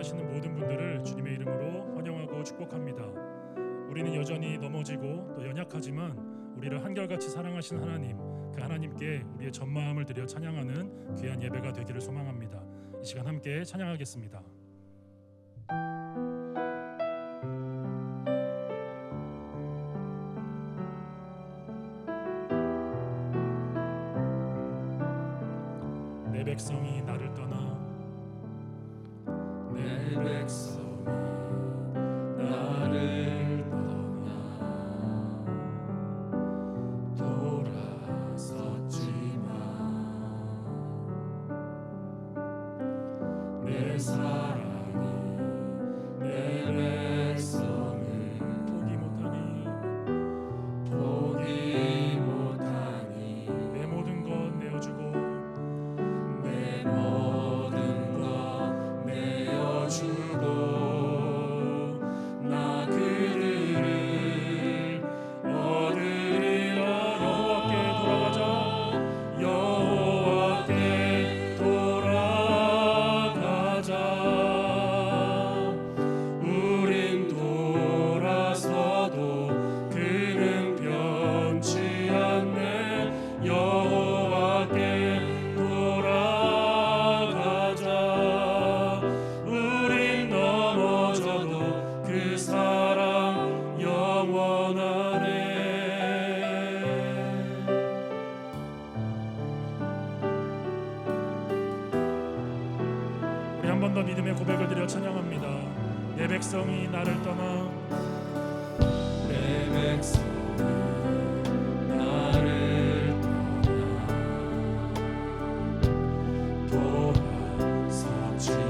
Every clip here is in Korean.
함께하시는 모든 분들을 주님의 이름으로 환영하고 축복합니다. 우리는 여전히 넘어지고 또 연약하지만 우리를 한결같이 사랑하신 하나님, 그 하나님께 우리의 전마음을 드려 찬양하는 귀한 예배가 되기를 소망합니다. 이 시간 함께 찬양하겠습니다. 내 백성이 나를 떠나 내 백성이 나를 떠나 돌아섰지만 내 사랑이 내 백성을 포기 못하니 내 모든 것 내어주고 내 모든 것 내어주고 나 그들을 얻으리라. 여호와께 돌아가자. 우린 돌아서도 그는 변치 않네. 여호와께 돌아가자. 우린 넘어져도 그 사랑 영원하네. 우리 한 번 더 믿음의 고백을 드려 찬양합니다. 내 백성이 나를 떠나 내 백성이 나를 떠나 돌아섰지만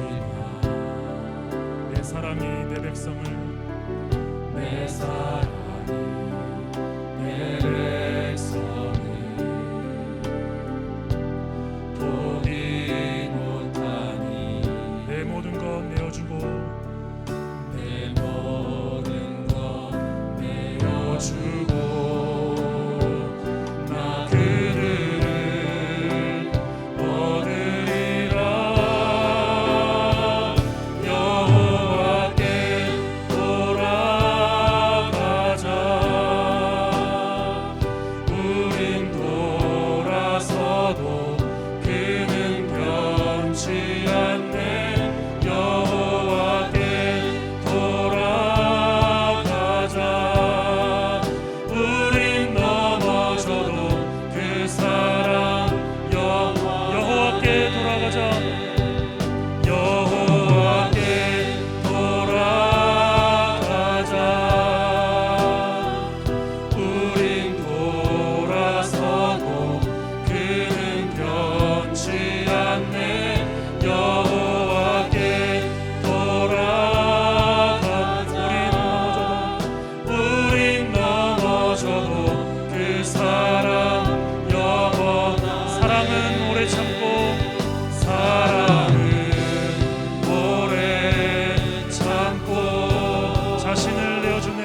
내 사랑이 내 백성을 내 사랑이 내 백성을 포기 못하니 내 모든 것 내어주고 내 모든 것 내어주고 나 그들을 얻으리라. 여호와께 돌아가자. 우린 돌아서도 그는 변치 않네. 여호와께 돌아가자. 우린 넘어져도 그 사랑 여호와께 돌아가자. 여호와께 돌아가자. 우린 돌아서도 그는 변치 않네. 여호와께 돌아가자. 우린 넘어져도 그 사랑 영원한. 사랑은 오래 참고 자신을 내어주네.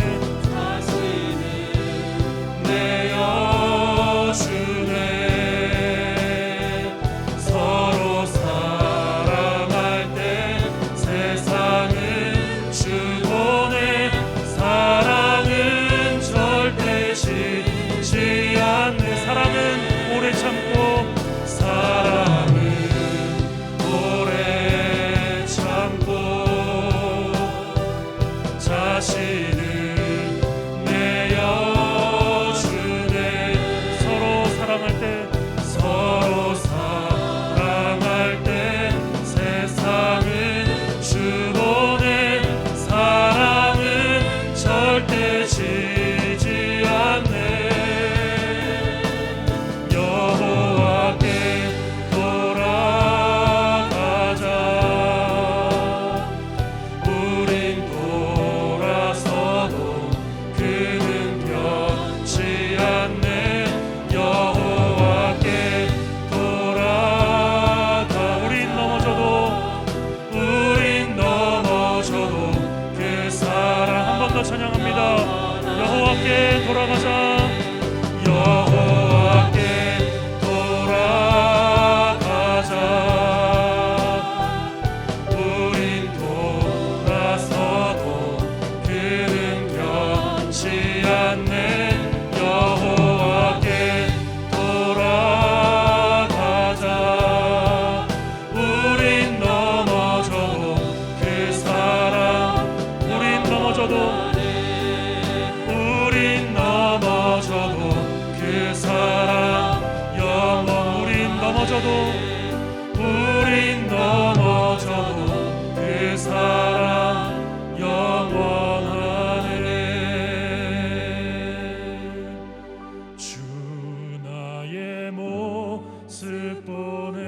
서로 사랑할 때 세상은 주고네. 사랑은 절대 식지 않네. 사랑은 오래 참고 자신을 내어주네. 서로 사랑할 때 세상은 주고네. 사랑은 절대 지지 않네. 여호와께 돌아가자. 우린 돌아서도 그는 변치 않네. 여호와께 넘어져도 우린 넘어져도 그 사랑 영원하네. 주 나의 모습 보네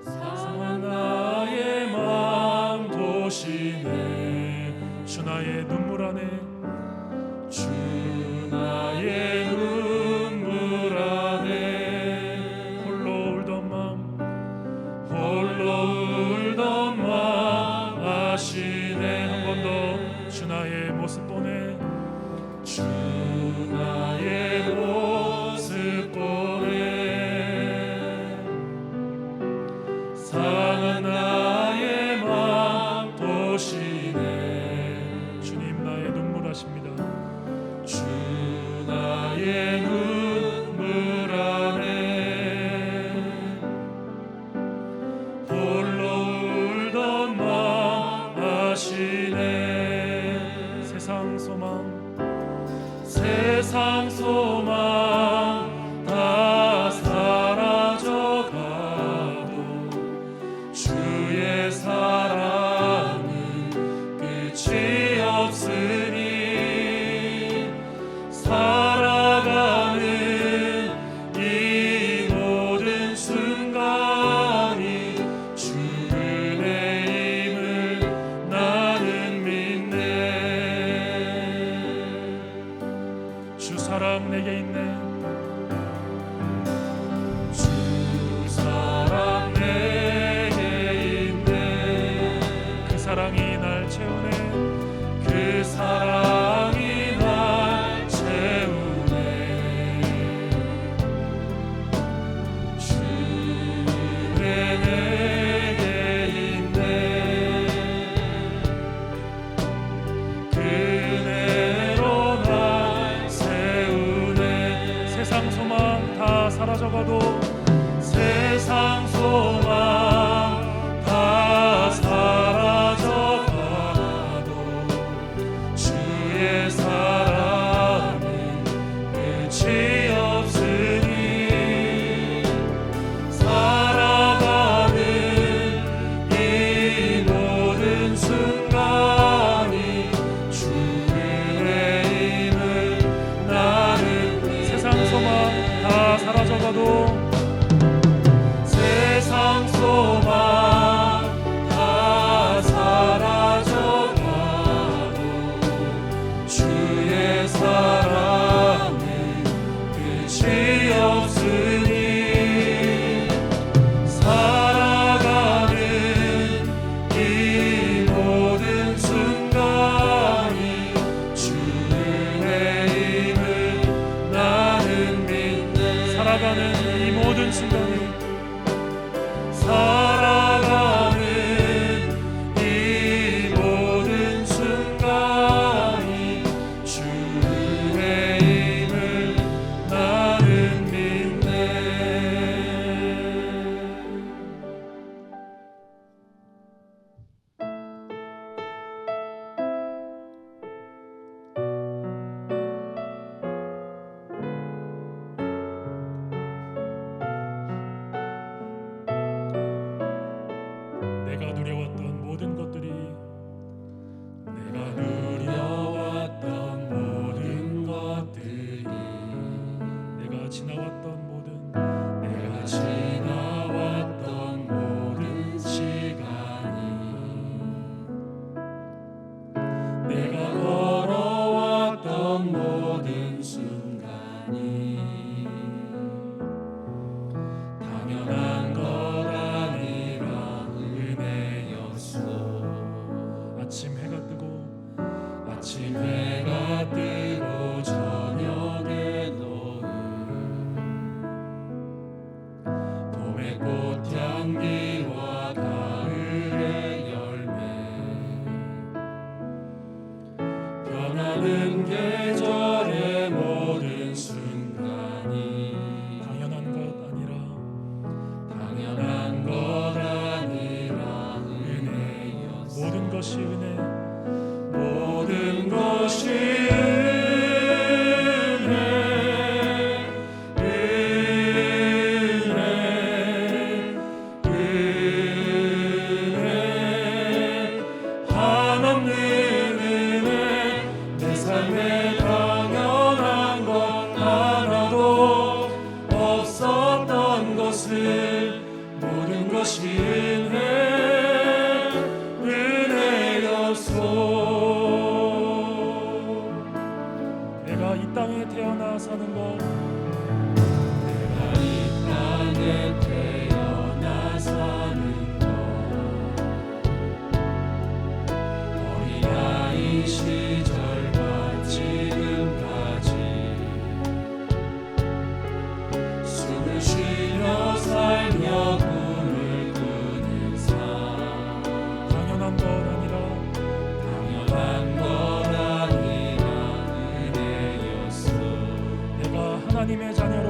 상한 나의 마음 보시네 주 나의 눈물 안에 주 나의 눈물 안에 홀로 울던 맘 아시네 한 번 더 주 나의 모습 보네 주 나의 모습 보네 상한 나의 맘 보시네 주님 나의 눈물 아십니다 주 나의 눈물 안에 홀로 울던 맘 아시네 세상 소망 다 사라져가도 주의 사랑은 끝이 없으니 살아가는 이 모든 순간이 주 은혜임을 나는 믿네 주 사랑 내게 있네 주 사랑 내게 있네 그 사랑이 날 채우네 그 사랑이 날 채우네 주 은혜 내게 있네 그 은혜로 날 세우네 세상 소망 다 사라져가도 세상 소망 다 사라져가도 주의 사랑은 끝이 없으니 살아가는 이 모든 순간이 주 은혜임을 나는 세상 소망 다 사라져가도 세상 소망 다 사라져가도 주의 사랑은 끝이 없으니 살아가는 이 모든 순간이 주 은혜임을 나는 믿네 살아가는 이 모든 순간이 살아가는 이 모든 순간이 주 은혜임을 나는 내가 누려왔던 모든 것들이 내가 지나왔던 모든 시간이 내가 걸어왔던 모든 순간이 당연한 것 아니라 은혜였소 아침 해가 뜨고 저녁에 노을 은혜 은혜였소. 내가 이 땅에 태어나 사는 것, 내가 이 땅에 태어나 사는 것, 어린아이 시절과 지금까지 숨을 쉬며 살며 꿈을 꾸는 삶, 당연한 것 아니라 당연한 것 아니라 은혜였소. 내가 하나님의 자녀로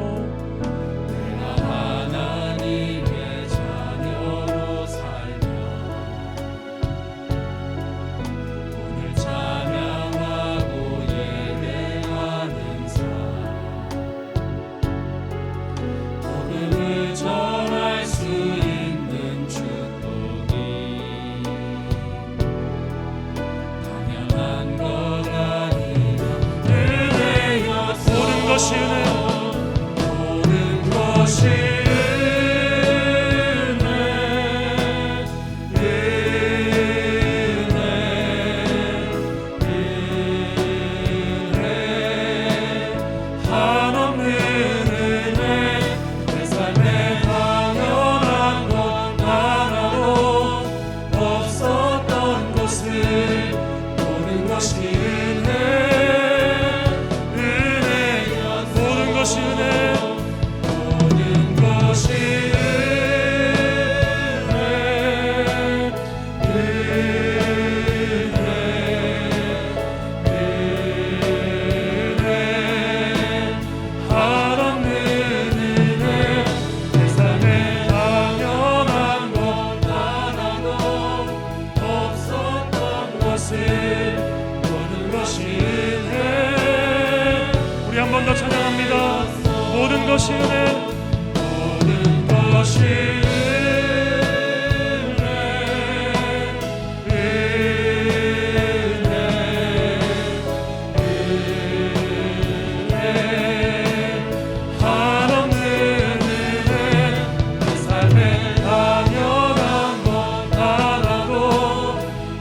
내가 하나님의 자녀로 살며 오늘 찬양하고 예배하는 삶, 복음을 전할 수 있는 축복이 당연한 것 아니라 은혜였소. 모든 것이 은혜, 모든 것이 은혜 한없는 은혜. 내 삶에 당연한 것 하나도 없었던 것을 모든 것이 은혜 은혜였소. 모든 것이 은혜, 모든 것이 한없는 은혜. 내 삶에 당연한 것 하나도 없었던 것을 모든 것이 은혜. 우리 한 번 더 찬양합니다. 모든 것이 은혜, 모든 것이 한없는 은혜. 내 삶에 당연한 것 하나도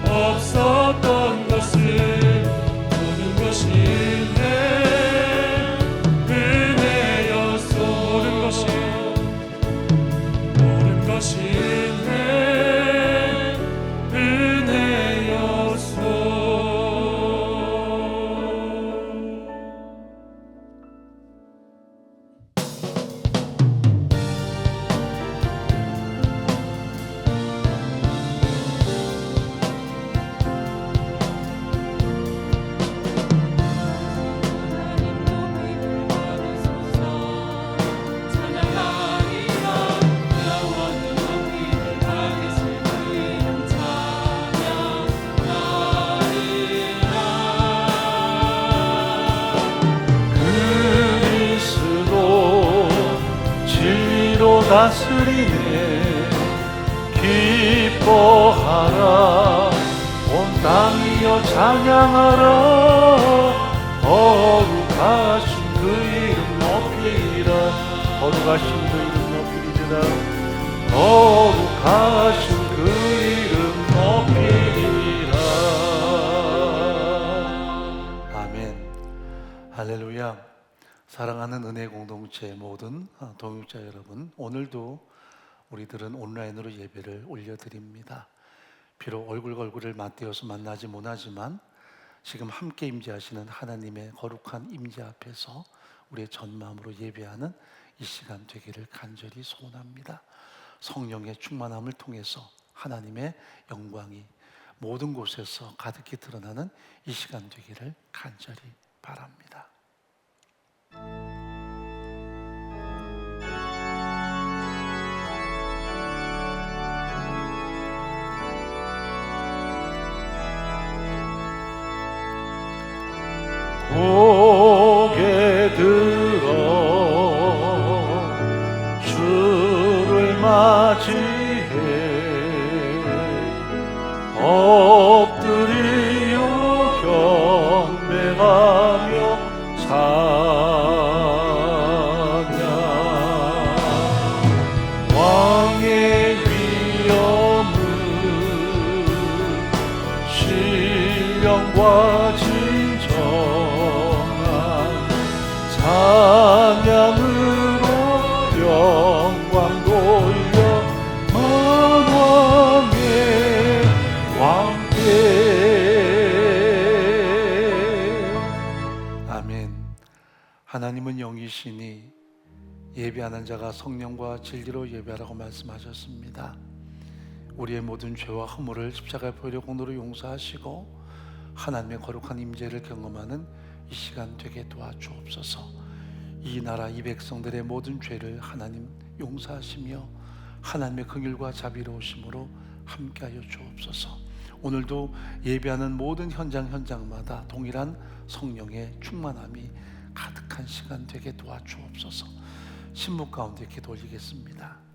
없었던 것을 모든 것이 은혜였소. 모든 것이 은혜 은혜였소. 그리스도 진리로 다스리네. 기뻐하라 온 땅이여 찬양하라. 거룩하신 그 이름 높이리라. 거룩하신 그 이름 높이리라. 거룩하신 그 이름 높이리라. 아멘. 할렐루야. 사랑하는 은혜 공동체 모든 동역자 여러분, 오늘도 우리들은 온라인으로 예배를 올려드립니다. 비록 얼굴과 얼굴을 맞대어서 만나지 못하지만 지금 함께 임재하시는 하나님의 거룩한 임재 앞에서 우리의 전 마음으로 예배하는 이 시간 되기를 간절히 소원합니다. 성령의 충만함을 통해서 하나님의 영광이 모든 곳에서 가득히 드러나는 이 시간 되기를 간절히 바랍니다. 고개 들어 주를 맞이해 엎드리어 경배하며 찬양. 왕의 위엄 하나님은 영이시니 예배하는 자가 성령과 진리로 예배하라고 말씀하셨습니다. 우리의 모든 죄와 허물을 십자가의 보혈의 공로로 용서하시고 하나님의 거룩한 임재를 경험하는 이 시간 되게 도와주옵소서. 이 나라 이 백성들의 모든 죄를 하나님 용서하시며 하나님의 긍휼과 자비로우심으로 함께하여 주옵소서. 오늘도 예배하는 모든 현장마다 동일한 성령의 충만함이 가득한 시간 되게 도와주옵소서. 신문 가운데 기도 올리겠습니다.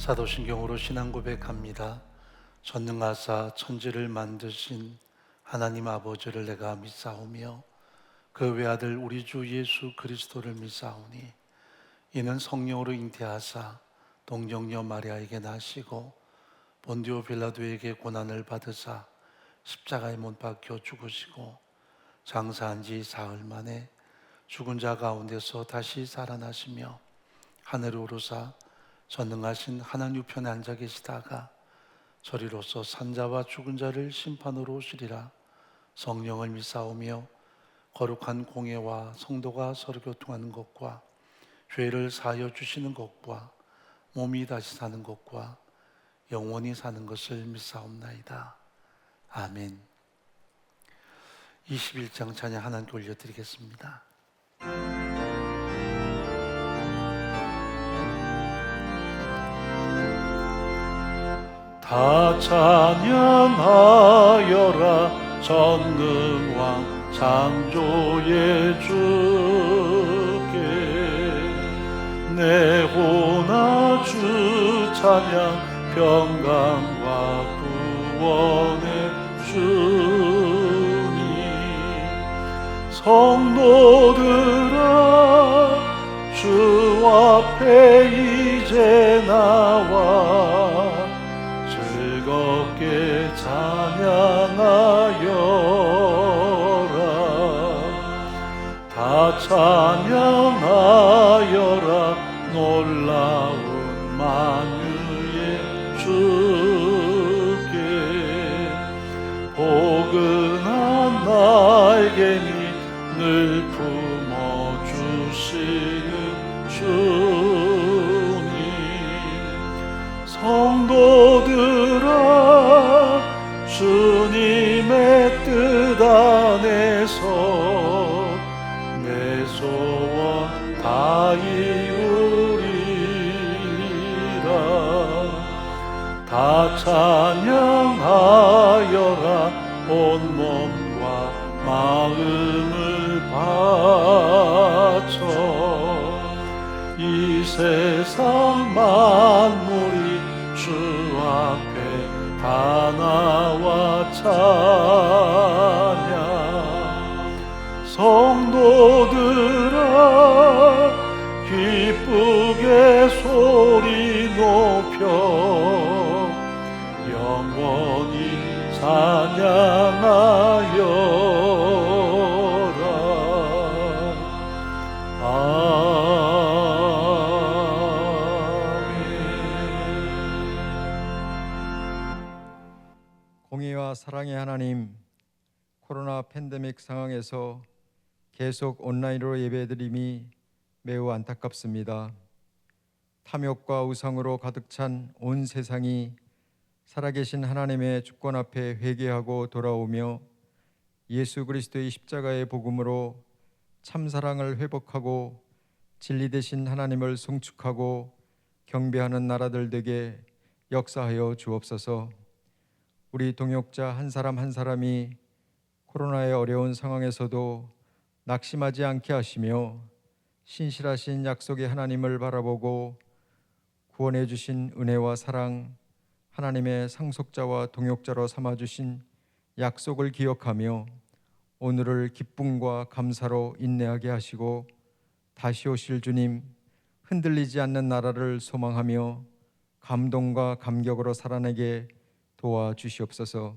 사도신경으로 신앙 고백합니다. 전능하사 천지를 만드신 하나님 아버지를 내가 믿사오며 그 외아들 우리 주 예수 그리스도를 믿사오니 이는 성령으로 잉태하사 동정녀 마리아에게 나시고 본디오 빌라도에게 고난을 받으사 십자가에 못 박혀 죽으시고 장사한 지 사흘 만에 죽은 자 가운데서 다시 살아나시며 하늘에 오르사 전능하신 하나님 우편에 앉아 계시다가 저리로서 산자와 죽은 자를 심판으로 오시리라. 성령을 믿사오며 거룩한 공예와 성도가 서로 교통하는 것과 죄를 사하여 주시는 것과 몸이 다시 사는 것과 영원히 사는 것을 믿사옵나이다. 아멘. 21장 찬양 하나님께 올려드리겠습니다. 다 찬양하여라 전능왕 창조의 주께 내 호나 주 찬양 평강과 구원의 주님 성도들아 주 앞에 이제 나와 즐겁게 찬양하여라 다 찬양하여라 놀라운 만유의 주께 포근한 날개니 늘 품어주시는 주님 성도들아 주님의 뜻 안에서 내 소원 다 이루리라 다 찬양하여라 온몸과 마음을 바쳐 이 세상 만물이 주 앞에 다 나와 찬양 성도들아 기쁘게 소리 높여 영원히 찬양하여라 공의와 사랑의 하나님, 코로나 팬데믹 상황에서 계속 온라인으로 예배드림이 매우 안타깝습니다. 탐욕과 우상으로 가득 찬 온 세상이 살아계신 하나님의 주권 앞에 회개하고 돌아오며 예수 그리스도의 십자가의 복음으로 참사랑을 회복하고 진리 되신 하나님을 송축하고 경배하는 나라들 되게 역사하여 주옵소서. 우리 동역자 한 사람 한 사람이 코로나의 어려운 상황에서도 낙심하지 않게 하시며 신실하신 약속의 하나님을 바라보고 구원해 주신 은혜와 사랑, 하나님의 상속자와 동역자로 삼아주신 약속을 기억하며 오늘을 기쁨과 감사로 인내하게 하시고 다시 오실 주님, 흔들리지 않는 나라를 소망하며 감동과 감격으로 살아내게 도와주시옵소서.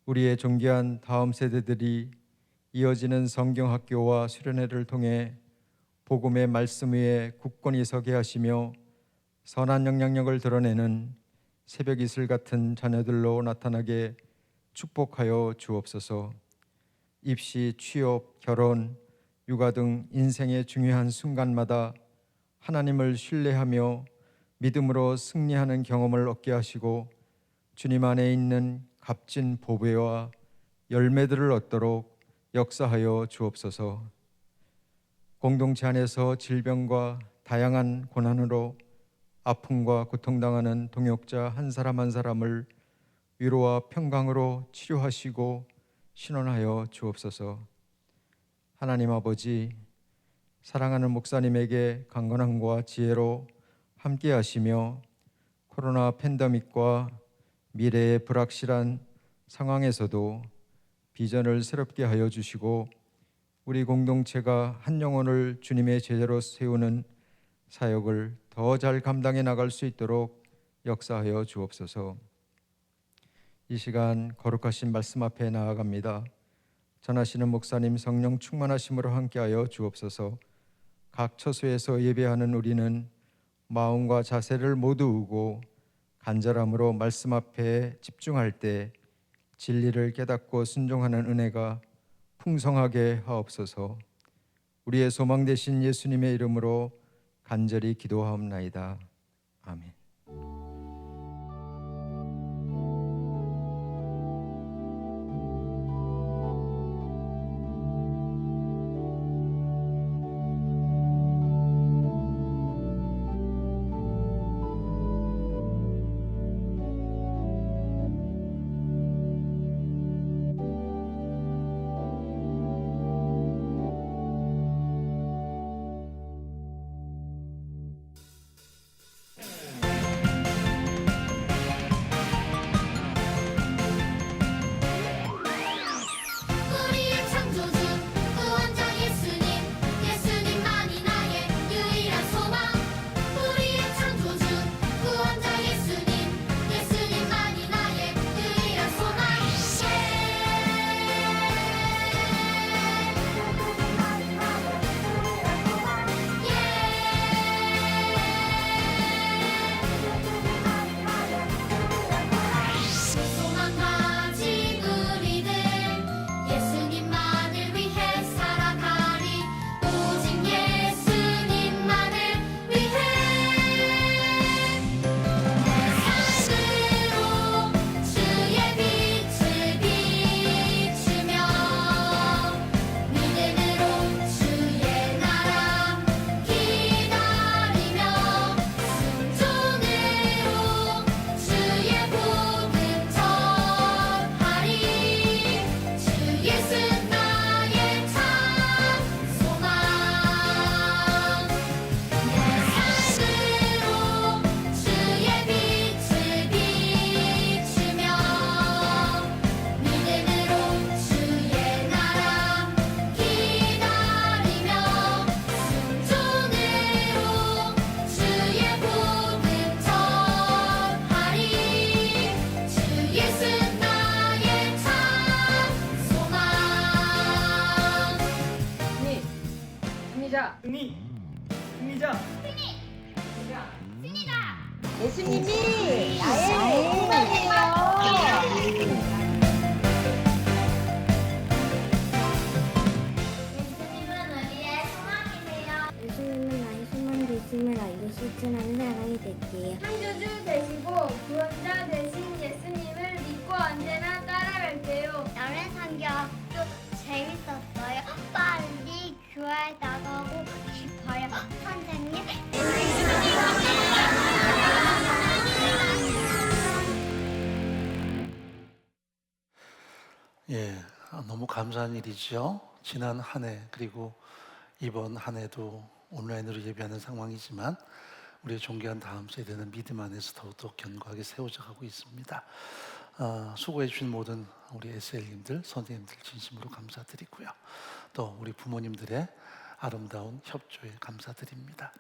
우리의 존귀한 다음 세대들이 이어지는 성경학교와 수련회를 통해 복음의 말씀 위에 굳건히 서게 하시며 선한 영향력을 드러내는 새벽 이슬 같은 자녀들로 나타나게 축복하여 주옵소서. 입시, 취업, 결혼, 육아 등 인생의 중요한 순간마다 하나님을 신뢰하며 믿음으로 승리하는 경험을 얻게 하시고 주님 안에 있는 값진 보배와 열매들을 얻도록 역사하여 주옵소서. 공동체 안에서 질병과 다양한 고난으로 아픔과 고통당하는 동역자 한 사람 한 사람을 위로와 평강으로 치료하시고 신원하여 주옵소서. 하나님 아버지, 사랑하는 목사님에게 강건함과 지혜로 함께 하시며 코로나 팬데믹과 미래의 불확실한 상황에서도 비전을 새롭게 하여 주시고 우리 공동체가 한 영혼을 주님의 제자로 세우는 사역을 더 잘 감당해 나갈 수 있도록 역사하여 주옵소서. 이 시간 거룩하신 말씀 앞에 나아갑니다. 전하시는 목사님 성령 충만하심으로 함께하여 주옵소서. 각 처소에서 예배하는 우리는 마음과 자세를 모두우고 간절함으로 말씀 앞에 집중할 때 진리를 깨닫고 순종하는 은혜가 풍성하게 하옵소서. 우리의 소망 되신 예수님의 이름으로 간절히 기도하옵나이다. 아멘. 우리의 창조주 구원자 예수님, 예수님만이 나의 유일한 소망. 우리의 창조주 구원자 예수님, 예수님만이 나의 유일한 소망. 소망 가진 우리들 예수님만을 위해 살아가리. 오직 예수님만을 위해 내 삶으로 주의 빛을 비추며 믿음으로 주의 나라 기다리며 순종으로 주의 복음 전하리. 주 예수 나의 참 소망. 내 삶으로 주의 빛을 비추며 믿음으로 주의 나라 기다리며 순종으로 주의 복음 전하리. 주 예수 나의 참 소망. 예수님이 나의 소망이에요. 예수님은 우리의 소망이세요. 예수님은 나의 소망 되심을 알고 실천하는 사람이 될게요. 창조주 되시고 구원자 되신 예수님을 믿고 언제나 따라갈게요. 남의 성경도 재밌었어요. 빨리 교회 나가고 싶어요. 선생님. 예, 너무 감사한 일이죠. 지난 한 해 그리고 이번 한 해도 온라인으로 예배하는 상황이지만 우리의 존귀한 다음 세대는 믿음 안에서 더욱 견고하게 세워져 가고 있습니다. 수고해 주신 모든 우리 SL님들, 선생님들 진심으로 감사드리고요. 또 우리 부모님들의 아름다운 협조에 감사드립니다.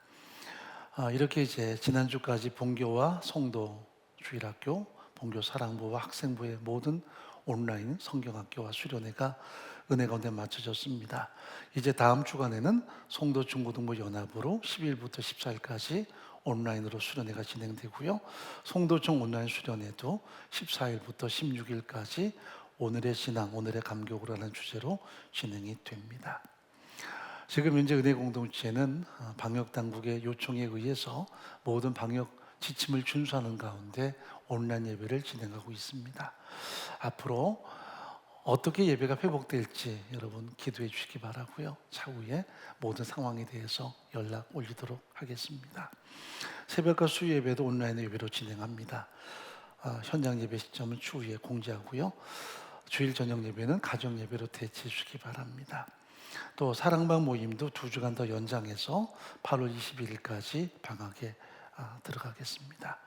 이렇게 이제 지난주까지 본교와 송도 주일학교, 본교 사랑부와 학생부의 모든 온라인 성경학교와 수련회가 은혜 가운데 마쳐졌습니다. 이제 다음 주간에는 송도 중고등부 연합으로 10일부터 14일까지 온라인으로 수련회가 진행되고요. 송도청 온라인 수련회도 14일부터 16일까지 오늘의 신앙, 오늘의 감격으로라는 주제로 진행이 됩니다. 지금 현재 은혜 공동체는 방역 당국의 요청에 의해서 모든 방역 지침을 준수하는 가운데 온라인 예배를 진행하고 있습니다. 앞으로 어떻게 예배가 회복될지 여러분 기도해 주시기 바라고요. 차후에 모든 상황에 대해서 연락 올리도록 하겠습니다. 새벽과 수요 예배도 온라인 예배로 진행합니다. 현장 예배 시점은 추후에 공지하고요. 주일 저녁 예배는 가정 예배로 대체해 주시기 바랍니다. 또 사랑방 모임도 2주간 더 연장해서 8월 21일까지 방학에 들어가겠습니다.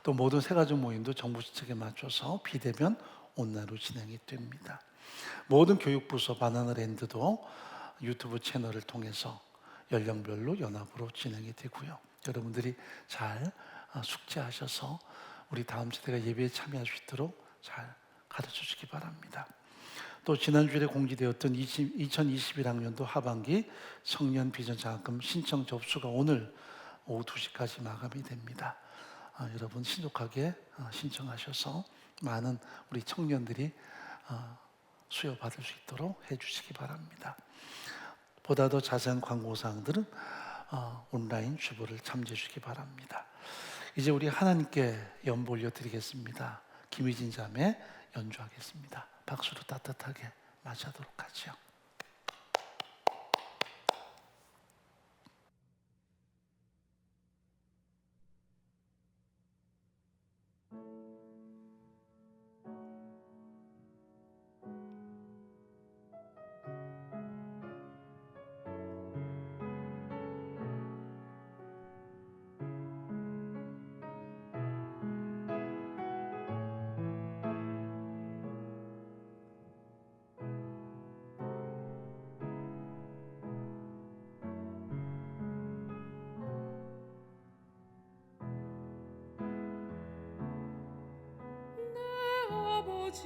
또 모든 새가족 모임도 정부 지책에 맞춰서 비대면 온라인으로 진행이 됩니다. 모든 교육부서 바나나랜드도 유튜브 채널을 통해서 연령별로 연합으로 진행이 되고요. 여러분들이 잘 숙지하셔서 우리 다음 세대가 예배에 참여할 수 있도록 잘 가르쳐 주시기 바랍니다. 또 지난주에 공지되었던 2021학년도 하반기 청년 비전 장학금 신청 접수가 오늘 오후 2시까지 마감이 됩니다. 여러분 신속하게 신청하셔서 많은 우리 청년들이 수여받을 수 있도록 해주시기 바랍니다. 보다 더 자세한 광고사항들은 온라인 주보를 참조해 주시기 바랍니다. 이제 우리 하나님께 연보 올려드리겠습니다. 김희진 자매 연주하겠습니다. 박수로 따뜻하게 맞이하도록 하죠. 아버지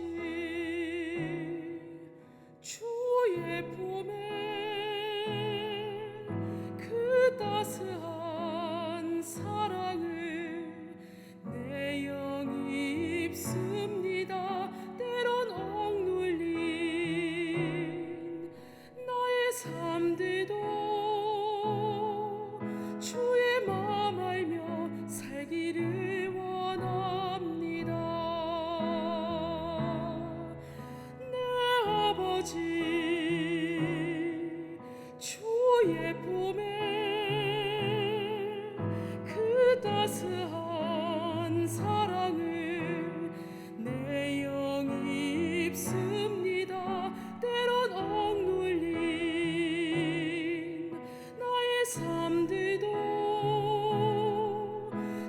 주의 봄에 그 따스한 사랑을 내 영이 입습니다. 때론 억눌린 나의 삶들도 주의 마음 알며 살기를 원합니다. 주의 봄에 그 따스한 사랑을 내 영이 입습니다. 때론 억눌린 나의 삶들도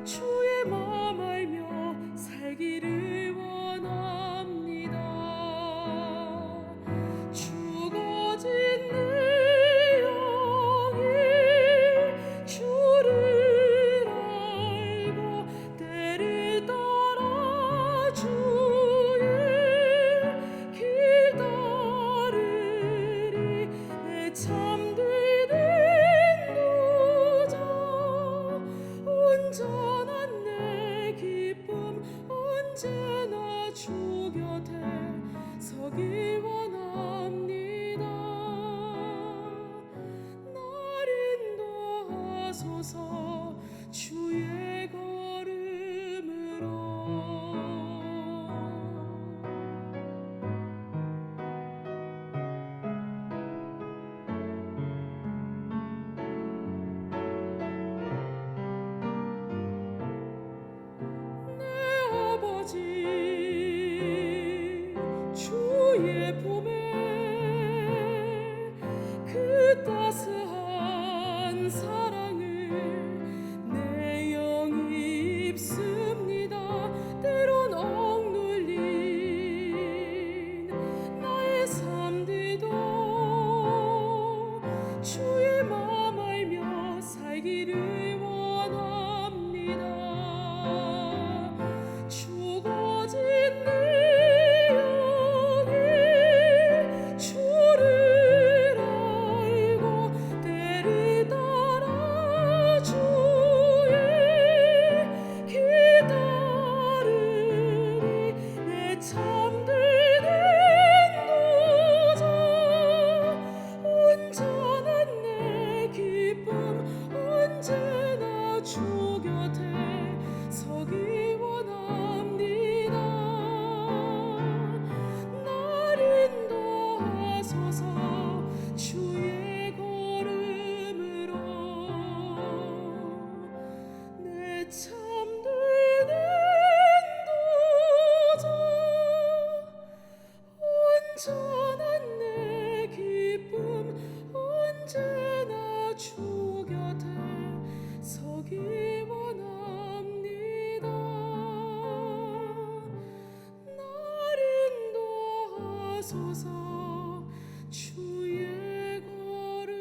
주의 마음 알며 살기를 원합니다. 죽어진 내 영이 주를 알고 때를 따라 주의 길 따르리. 내 잠드는 도저 온전한 내 기쁨 언제나 주 곁에 서기 원합니다. 날 인도하소서 주의 걸음으로. 내 아버지 주의 봄에 잠드는 도저 온전한 내 기쁨 언제나 주 곁에 서기 원합니다. 날 인도하소서 주의 걸음으로 내 잠드는 도저 온전한 내 기쁨 언제나 주 곁에 서기 원합니다. 날 인도하소서 주의 걸음으로.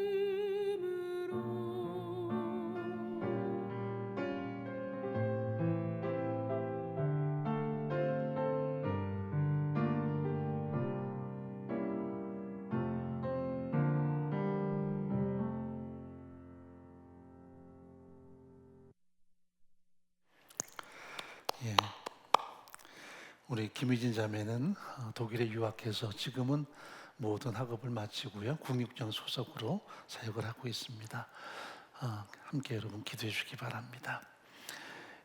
예. 우리 김희진 자매는 독일에 유학해서 지금은 모든 학업을 마치고요, 국립장 소속으로 사역을 하고 있습니다. 함께 여러분 기도해 주시기 바랍니다.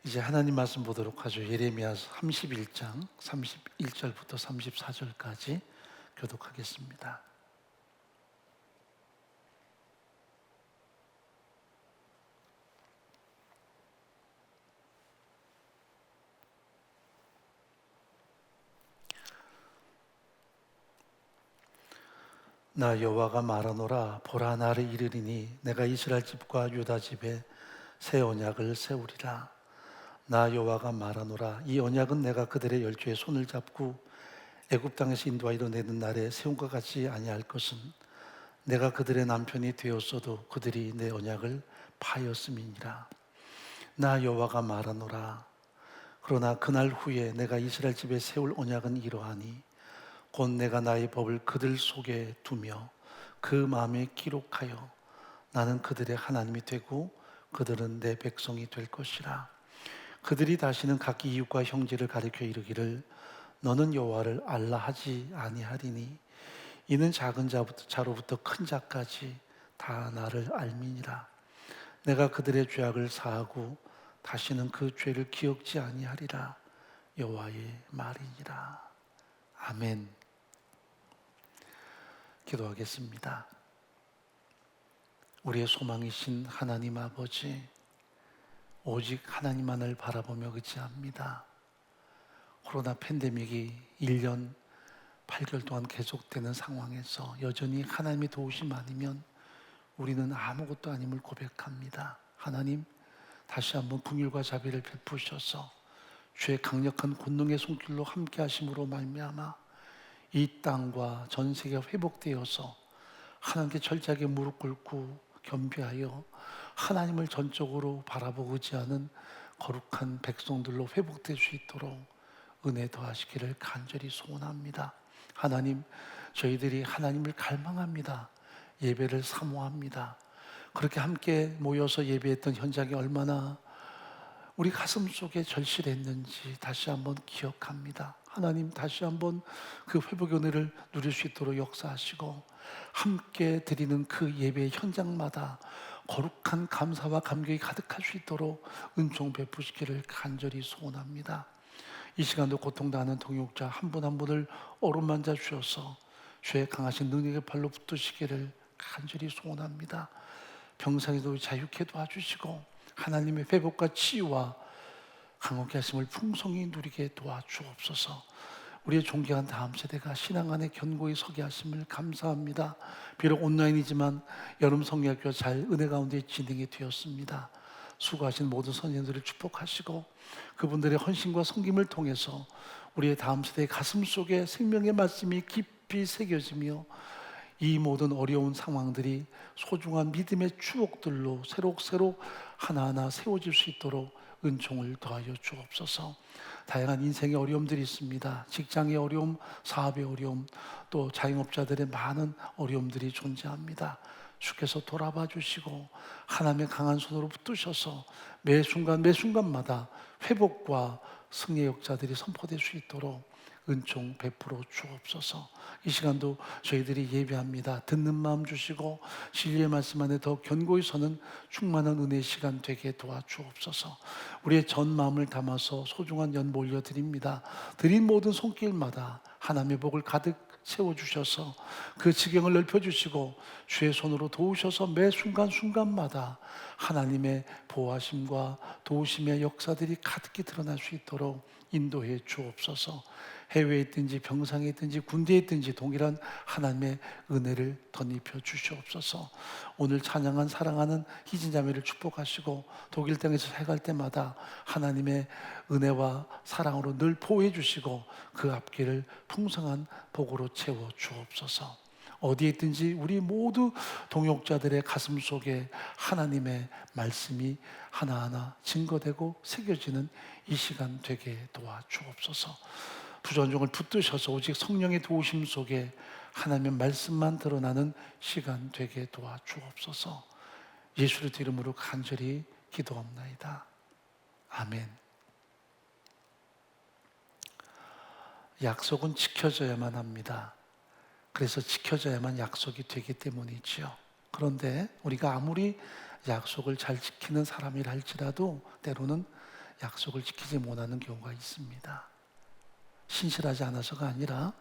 이제 하나님 말씀 보도록 하죠. 예레미야 31장 31절부터 34절까지 교독하겠습니다. 나 여호와가 말하노라. 보라, 나를 이르리니 내가 이스라엘 집과 유다 집에 새 언약을 세우리라. 나 여호와가 말하노라. 이 언약은 내가 그들의 열조의 손을 잡고 애굽 땅에서 인도하여 이뤄내는 날에 세운 것 같이 아니할 것은 내가 그들의 남편이 되었어도 그들이 내 언약을 파였음이니라. 나 여호와가 말하노라. 그러나 그날 후에 내가 이스라엘 집에 세울 언약은 이러하니 곧 내가 나의 법을 그들 속에 두며 그 마음에 기록하여 나는 그들의 하나님이 되고 그들은 내 백성이 될 것이라. 그들이 다시는 각기 이웃과 형제를 가리켜 이르기를 너는 여호와를 알라 하지 아니하리니 이는 작은 자로부터 큰 자까지 다 나를 알미니라. 내가 그들의 죄악을 사하고 다시는 그 죄를 기억지 아니하리라. 여호와의 말이니라. 아멘. 기도하겠습니다. 우리의 소망이신 하나님 아버지, 오직 하나님만을 바라보며 의지합니다. 코로나 팬데믹이 1년 8개월 동안 계속되는 상황에서 여전히 하나님의 도우심 아니면 우리는 아무것도 아님을 고백합니다. 하나님, 다시 한번 긍휼과 자비를 베푸셔서 주의 강력한 권능의 손길로 함께 하심으로 말미암아 이 땅과 전 세계가 회복되어서 하나님께 철저하게 무릎 꿇고 겸비하여 하나님을 전적으로 바라보고 의지하는 거룩한 백성들로 회복될 수 있도록 은혜 더하시기를 간절히 소원합니다. 하나님, 저희들이 하나님을 갈망합니다. 예배를 사모합니다. 그렇게 함께 모여서 예배했던 현장이 얼마나 우리 가슴 속에 절실했는지 다시 한번 기억합니다. 하나님, 다시 한번 그 회복의 은혜를 누릴 수 있도록 역사하시고 함께 드리는 그 예배 현장마다 거룩한 감사와 감격이 가득할 수 있도록 은총 베푸시기를 간절히 소원합니다. 이 시간도 고통당하는 동역자 한 분 한 분을 어루만져 주셔서 주의 강하신 능력의 발로 붙드시기를 간절히 소원합니다. 병상에도 자유케 도와주시고 하나님의 회복과 치유와 강건케 하심을 풍성히 누리게 도와주옵소서. 우리의 존경한 다음 세대가 신앙 안에 견고히 서게 하심을 감사합니다. 비록 온라인이지만 여름 성리학교가 잘 은혜 가운데 진행이 되었습니다. 수고하신 모든 선생님들을 축복하시고 그분들의 헌신과 섬김을 통해서 우리의 다음 세대의 가슴 속에 생명의 말씀이 깊이 새겨지며 이 모든 어려운 상황들이 소중한 믿음의 추억들로 새록새록 하나하나 세워질 수 있도록 은총을 더하여 주옵소서. 다양한 인생의 어려움들이 있습니다. 직장의 어려움, 사업의 어려움, 또 자영업자들의 많은 어려움들이 존재합니다. 주께서 돌아봐 주시고 하나님의 강한 손으로 붙드셔서 매 순간마다 회복과 승리의 역사들이 선포될 수 있도록 은총 베풀어 주옵소서. 이 시간도 저희들이 예배합니다. 듣는 마음 주시고 진리의 말씀 안에 더 견고히 서는 충만한 은혜의 시간 되게 도와주옵소서. 우리의 전 마음을 담아서 소중한 연보 올려드립니다. 드린 모든 손길마다 하나님의 복을 가득 채워주셔서 그 지경을 넓혀주시고 주의 손으로 도우셔서 매 순간순간마다 하나님의 보호하심과 도우심의 역사들이 가득히 드러날 수 있도록 인도해 주옵소서. 해외에 있든지 병상에 있든지 군대에 있든지 동일한 하나님의 은혜를 덧입혀 주시옵소서. 오늘 찬양한 사랑하는 희진자매를 축복하시고 독일 땅에서 살갈 때마다 하나님의 은혜와 사랑으로 늘 보호해 주시고 그 앞길을 풍성한 복으로 채워 주옵소서. 어디에 있든지 우리 모두 동역자들의 가슴 속에 하나님의 말씀이 하나하나 증거되고 새겨지는 이 시간 되게 도와주옵소서. 부전종을 붙드셔서 오직 성령의 도우심 속에 하나님의 말씀만 드러나는 시간 되게 도와주옵소서. 예수의 이름으로 간절히 기도합나이다. 아멘. 약속은 지켜져야만 합니다. 그래서 지켜져야만 약속이 되기 때문이지요. 그런데 우리가 아무리 약속을 잘 지키는 사람이라 할지라도 때로는 약속을 지키지 못하는 경우가 있습니다. 신실하지 않아서가 아니라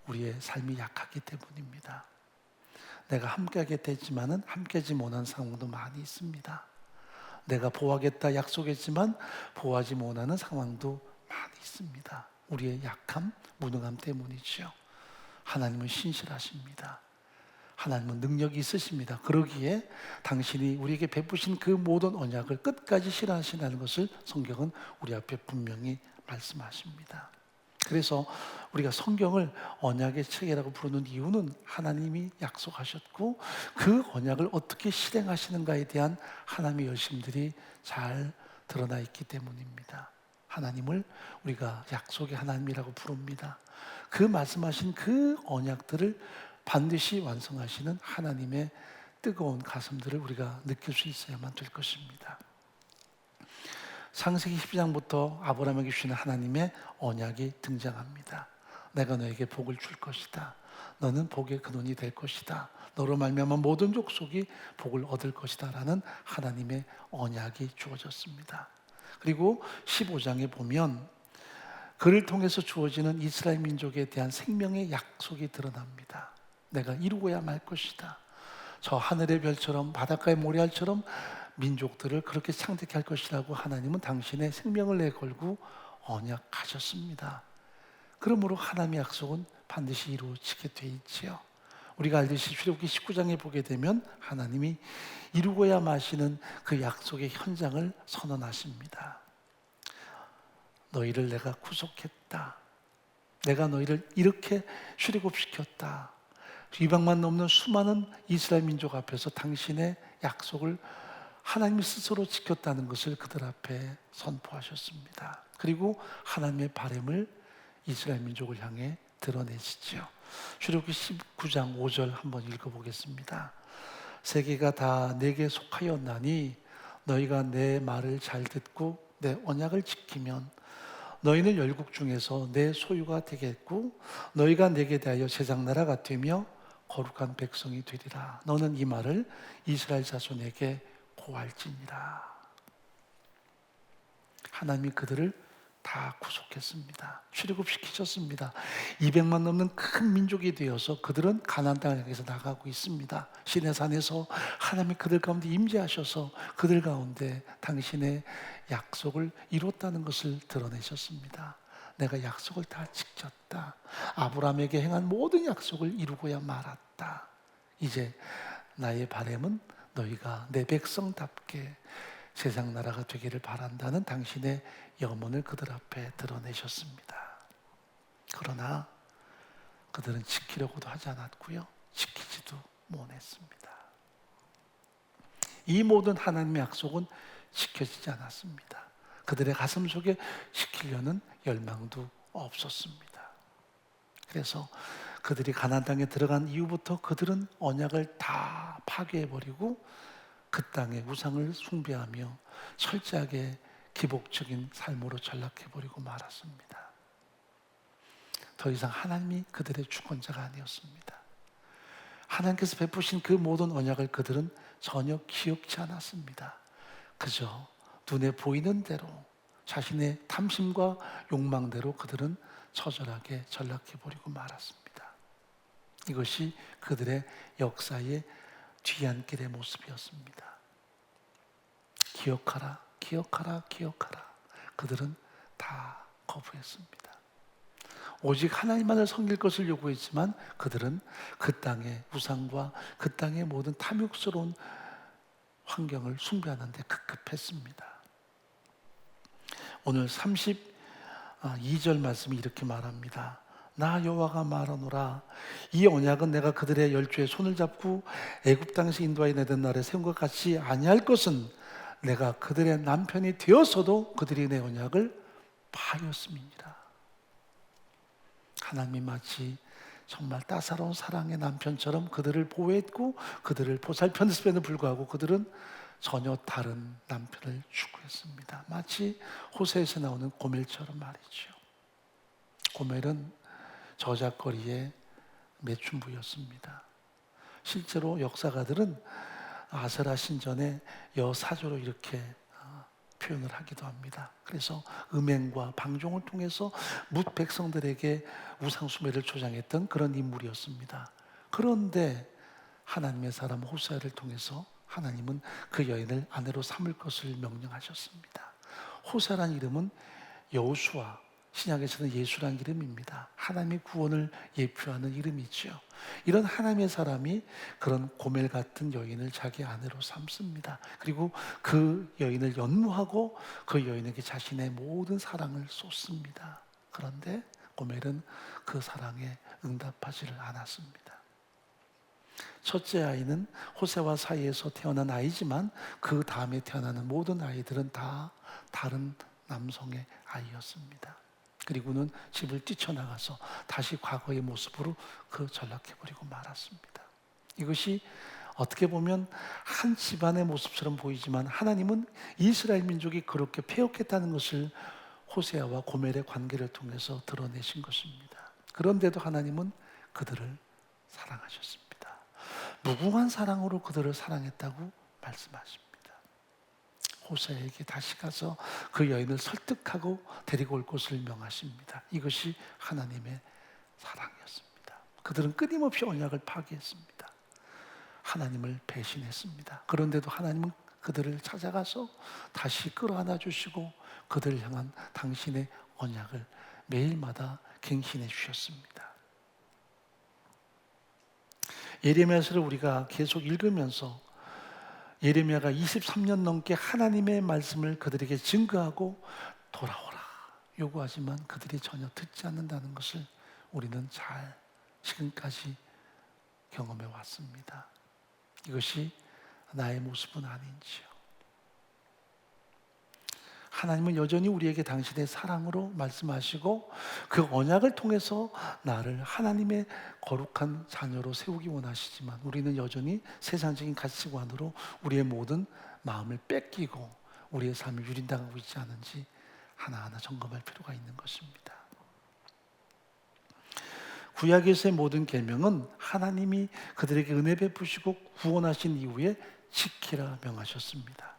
우리의 삶이 약하기 때문입니다. 내가 함께하겠다 했지만은 함께하지 못한 상황도 많이 있습니다. 내가 보호하겠다 약속했지만 보호하지 못하는 상황도 많이 있습니다. 우리의 약함, 무능함 때문이죠. 하나님은 신실하십니다. 하나님은 능력이 있으십니다. 그러기에 당신이 우리에게 베푸신 그 모든 언약을 끝까지 실현하신다는 것을 성경은 우리 앞에 분명히 말씀하십니다. 그래서 우리가 성경을 언약의 책이라고 부르는 이유는 하나님이 약속하셨고 그 언약을 어떻게 실행하시는가에 대한 하나님의 열심들이 잘 드러나 있기 때문입니다. 하나님을 우리가 약속의 하나님이라고 부릅니다. 그 말씀하신 그 언약들을 반드시 완성하시는 하나님의 뜨거운 가슴들을 우리가 느낄 수 있어야만 될 것입니다. 창세기 12장부터 아브라함에게 주시는 하나님의 언약이 등장합니다. 내가 너에게 복을 줄 것이다. 너는 복의 근원이 될 것이다. 너로 말미암아 모든 족속이 복을 얻을 것이다 라는 하나님의 언약이 주어졌습니다. 그리고 15장에 보면 그를 통해서 주어지는 이스라엘 민족에 대한 생명의 약속이 드러납니다. 내가 이루어야 말 것이다. 저 하늘의 별처럼 바닷가의 모래알처럼 민족들을 그렇게 창대케 할 것이라고 하나님은 당신의 생명을 내걸고 언약하셨습니다. 그러므로 하나님의 약속은 반드시 이루어지게 돼 있지요. 우리가 알듯이 출애굽기 19장에 보게 되면 하나님이 이루고야 마시는 그 약속의 현장을 선언하십니다. 너희를 내가 구속했다. 내가 너희를 이렇게 출애굽시켰다. 이방만 넘는 수많은 이스라엘 민족 앞에서 당신의 약속을 하나님 스스로 지켰다는 것을 그들 앞에 선포하셨습니다. 그리고 하나님의 바람을 이스라엘 민족을 향해 드러내시죠. 출애굽기 19장 5절 한번 읽어보겠습니다. 세계가 다 내게 속하였나니 너희가 내 말을 잘 듣고 내 언약을 지키면 너희는 열국 중에서 내 소유가 되겠고 너희가 내게 대하여 제장나라가 되며 거룩한 백성이 되리라. 너는 이 말을 이스라엘 자손에게 고할지니라. 하나님이 그들을 다 구속했습니다. 출애굽시키셨습니다. 200만 넘는 큰 민족이 되어서 그들은 가나안 땅을 향해서 나가고 있습니다. 시내산에서 하나님이 그들 가운데 임재하셔서 그들 가운데 당신의 약속을 이뤘다는 것을 드러내셨습니다. 내가 약속을 다 지켰다. 아브라함에게 행한 모든 약속을 이루고야 말았다. 이제 나의 바람은 너희가 내 백성답게 세상 나라가 되기를 바란다는 당신의 염원을 그들 앞에 드러내셨습니다. 그러나 그들은 지키려고도 하지 않았고요. 지키지도 못했습니다. 이 모든 하나님의 약속은 지켜지지 않았습니다. 그들의 가슴 속에 지키려는 열망도 없었습니다. 그래서 그들이 가나안 땅에 들어간 이후부터 그들은 언약을 다 파괴해버리고 그 땅에 우상을 숭배하며 철저하게 기복적인 삶으로 전락해버리고 말았습니다. 더 이상 하나님이 그들의 주권자가 아니었습니다. 하나님께서 베푸신 그 모든 언약을 그들은 전혀 기억지 않았습니다. 그저 눈에 보이는 대로 자신의 탐심과 욕망대로 그들은 처절하게 전락해버리고 말았습니다. 이것이 그들의 역사의 뒤안길의 모습이었습니다. 기억하라, 기억하라, 기억하라. 그들은 다 거부했습니다. 오직 하나님만을 섬길 것을 요구했지만 그들은 그 땅의 우상과 그 땅의 모든 탐욕스러운 환경을 숭배하는 데 급급했습니다. 오늘 32절 말씀이 이렇게 말합니다. 나 여호와가 말하노라 이 언약은 내가 그들의 열조의 손을 잡고 애굽 땅에서 인도하여 내던 날에 세운 것 같이 아니할 것은 내가 그들의 남편이 되어서도 그들이 내 언약을 파하였음이니라. 하나님이 마치 정말 따사로운 사랑의 남편처럼 그들을 보호했고 그들을 보살폈음에도 불구하고 그들은 전혀 다른 남편을 추구했습니다. 마치 호세에서 나오는 고멜처럼 말이죠. 고멜은 저작거리의 매춘부였습니다. 실제로 역사가들은 아세라 신전의 여사조로 이렇게 표현을 하기도 합니다. 그래서 음행과 방종을 통해서 뭇 백성들에게 우상숭배를 조장했던 그런 인물이었습니다. 그런데 하나님의 사람 호세아를 통해서 하나님은 그 여인을 아내로 삼을 것을 명령하셨습니다. 호세아라는 이름은 여호수아, 신약에서는 예수라는 이름입니다. 하나님의 구원을 예표하는 이름이죠. 이런 하나님의 사람이 그런 고멜 같은 여인을 자기 아내로 삼습니다. 그리고 그 여인을 연모하고 그 여인에게 자신의 모든 사랑을 쏟습니다. 그런데 고멜은 그 사랑에 응답하지를 않았습니다. 첫째 아이는 호세와 사이에서 태어난 아이지만 그 다음에 태어나는 모든 아이들은 다 다른 남성의 아이였습니다. 그리고는 집을 뛰쳐나가서 다시 과거의 모습으로 전락해버리고 말았습니다. 이것이 어떻게 보면 한 집안의 모습처럼 보이지만 하나님은 이스라엘 민족이 그렇게 패역했다는 것을 호세아와 고멜의 관계를 통해서 드러내신 것입니다. 그런데도 하나님은 그들을 사랑하셨습니다. 무궁한 사랑으로 그들을 사랑했다고 말씀하십니다. 호세아에게 다시 가서 그 여인을 설득하고 데리고 올 것을 명하십니다. 이것이 하나님의 사랑이었습니다. 그들은 끊임없이 언약을 파기했습니다. 하나님을 배신했습니다. 그런데도 하나님은 그들을 찾아가서 다시 끌어안아 주시고 그들을 향한 당신의 언약을 매일마다 갱신해 주셨습니다. 예레미야서를 우리가 계속 읽으면서 예레미야가 23년 넘게 하나님의 말씀을 그들에게 증거하고 돌아오라 요구하지만 그들이 전혀 듣지 않는다는 것을 우리는 잘 지금까지 경험해 왔습니다. 이것이 나의 모습은 아닌지요. 하나님은 여전히 우리에게 당신의 사랑으로 말씀하시고 그 언약을 통해서 나를 하나님의 거룩한 자녀로 세우기 원하시지만 우리는 여전히 세상적인 가치관으로 우리의 모든 마음을 뺏기고 우리의 삶을 유린당하고 있지 않은지 하나하나 점검할 필요가 있는 것입니다. 구약에서의 모든 계명은 하나님이 그들에게 은혜 베푸시고 구원하신 이후에 지키라 명하셨습니다.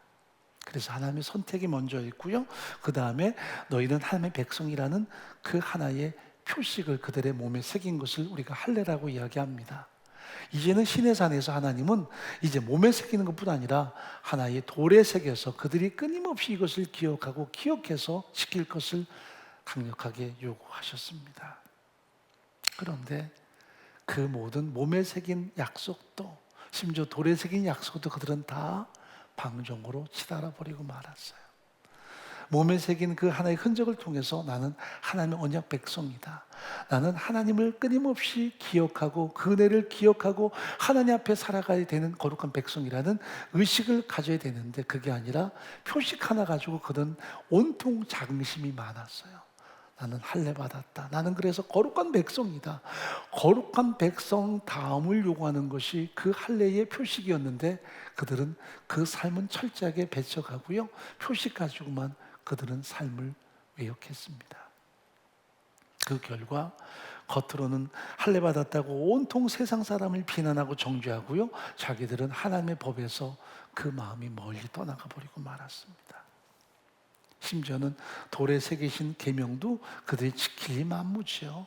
그래서 하나님의 선택이 먼저 있고요. 그 다음에 너희는 하나님의 백성이라는 그 하나의 표식을 그들의 몸에 새긴 것을 우리가 할례라고 이야기합니다. 이제는 시내산에서 하나님은 이제 몸에 새기는 것뿐 아니라 하나의 돌에 새겨서 그들이 끊임없이 이것을 기억하고 기억해서 지킬 것을 강력하게 요구하셨습니다. 그런데 그 모든 몸에 새긴 약속도 심지어 돌에 새긴 약속도 그들은 다 방종으로 치달아 버리고 말았어요. 몸에 새긴 그 하나의 흔적을 통해서 나는 하나님의 언약 백성이다. 나는 하나님을 끊임없이 기억하고 그 은혜를 기억하고 하나님 앞에 살아가야 되는 거룩한 백성이라는 의식을 가져야 되는데 그게 아니라 표식 하나 가지고 그들은 온통 자긍심이 많았어요. 나는 할례 받았다. 나는 그래서 거룩한 백성이다. 거룩한 백성 다음을 요구하는 것이 그 할례의 표식이었는데 그들은 그 삶은 철저하게 배척하고요. 표식 가지고만 그들은 삶을 외역했습니다. 그 결과 겉으로는 할례 받았다고 온통 세상 사람을 비난하고 정죄하고요, 자기들은 하나님의 법에서 그 마음이 멀리 떠나가 버리고 말았습니다. 심지어는 돌에 새기신 계명도 그들이 지키기 만무지요.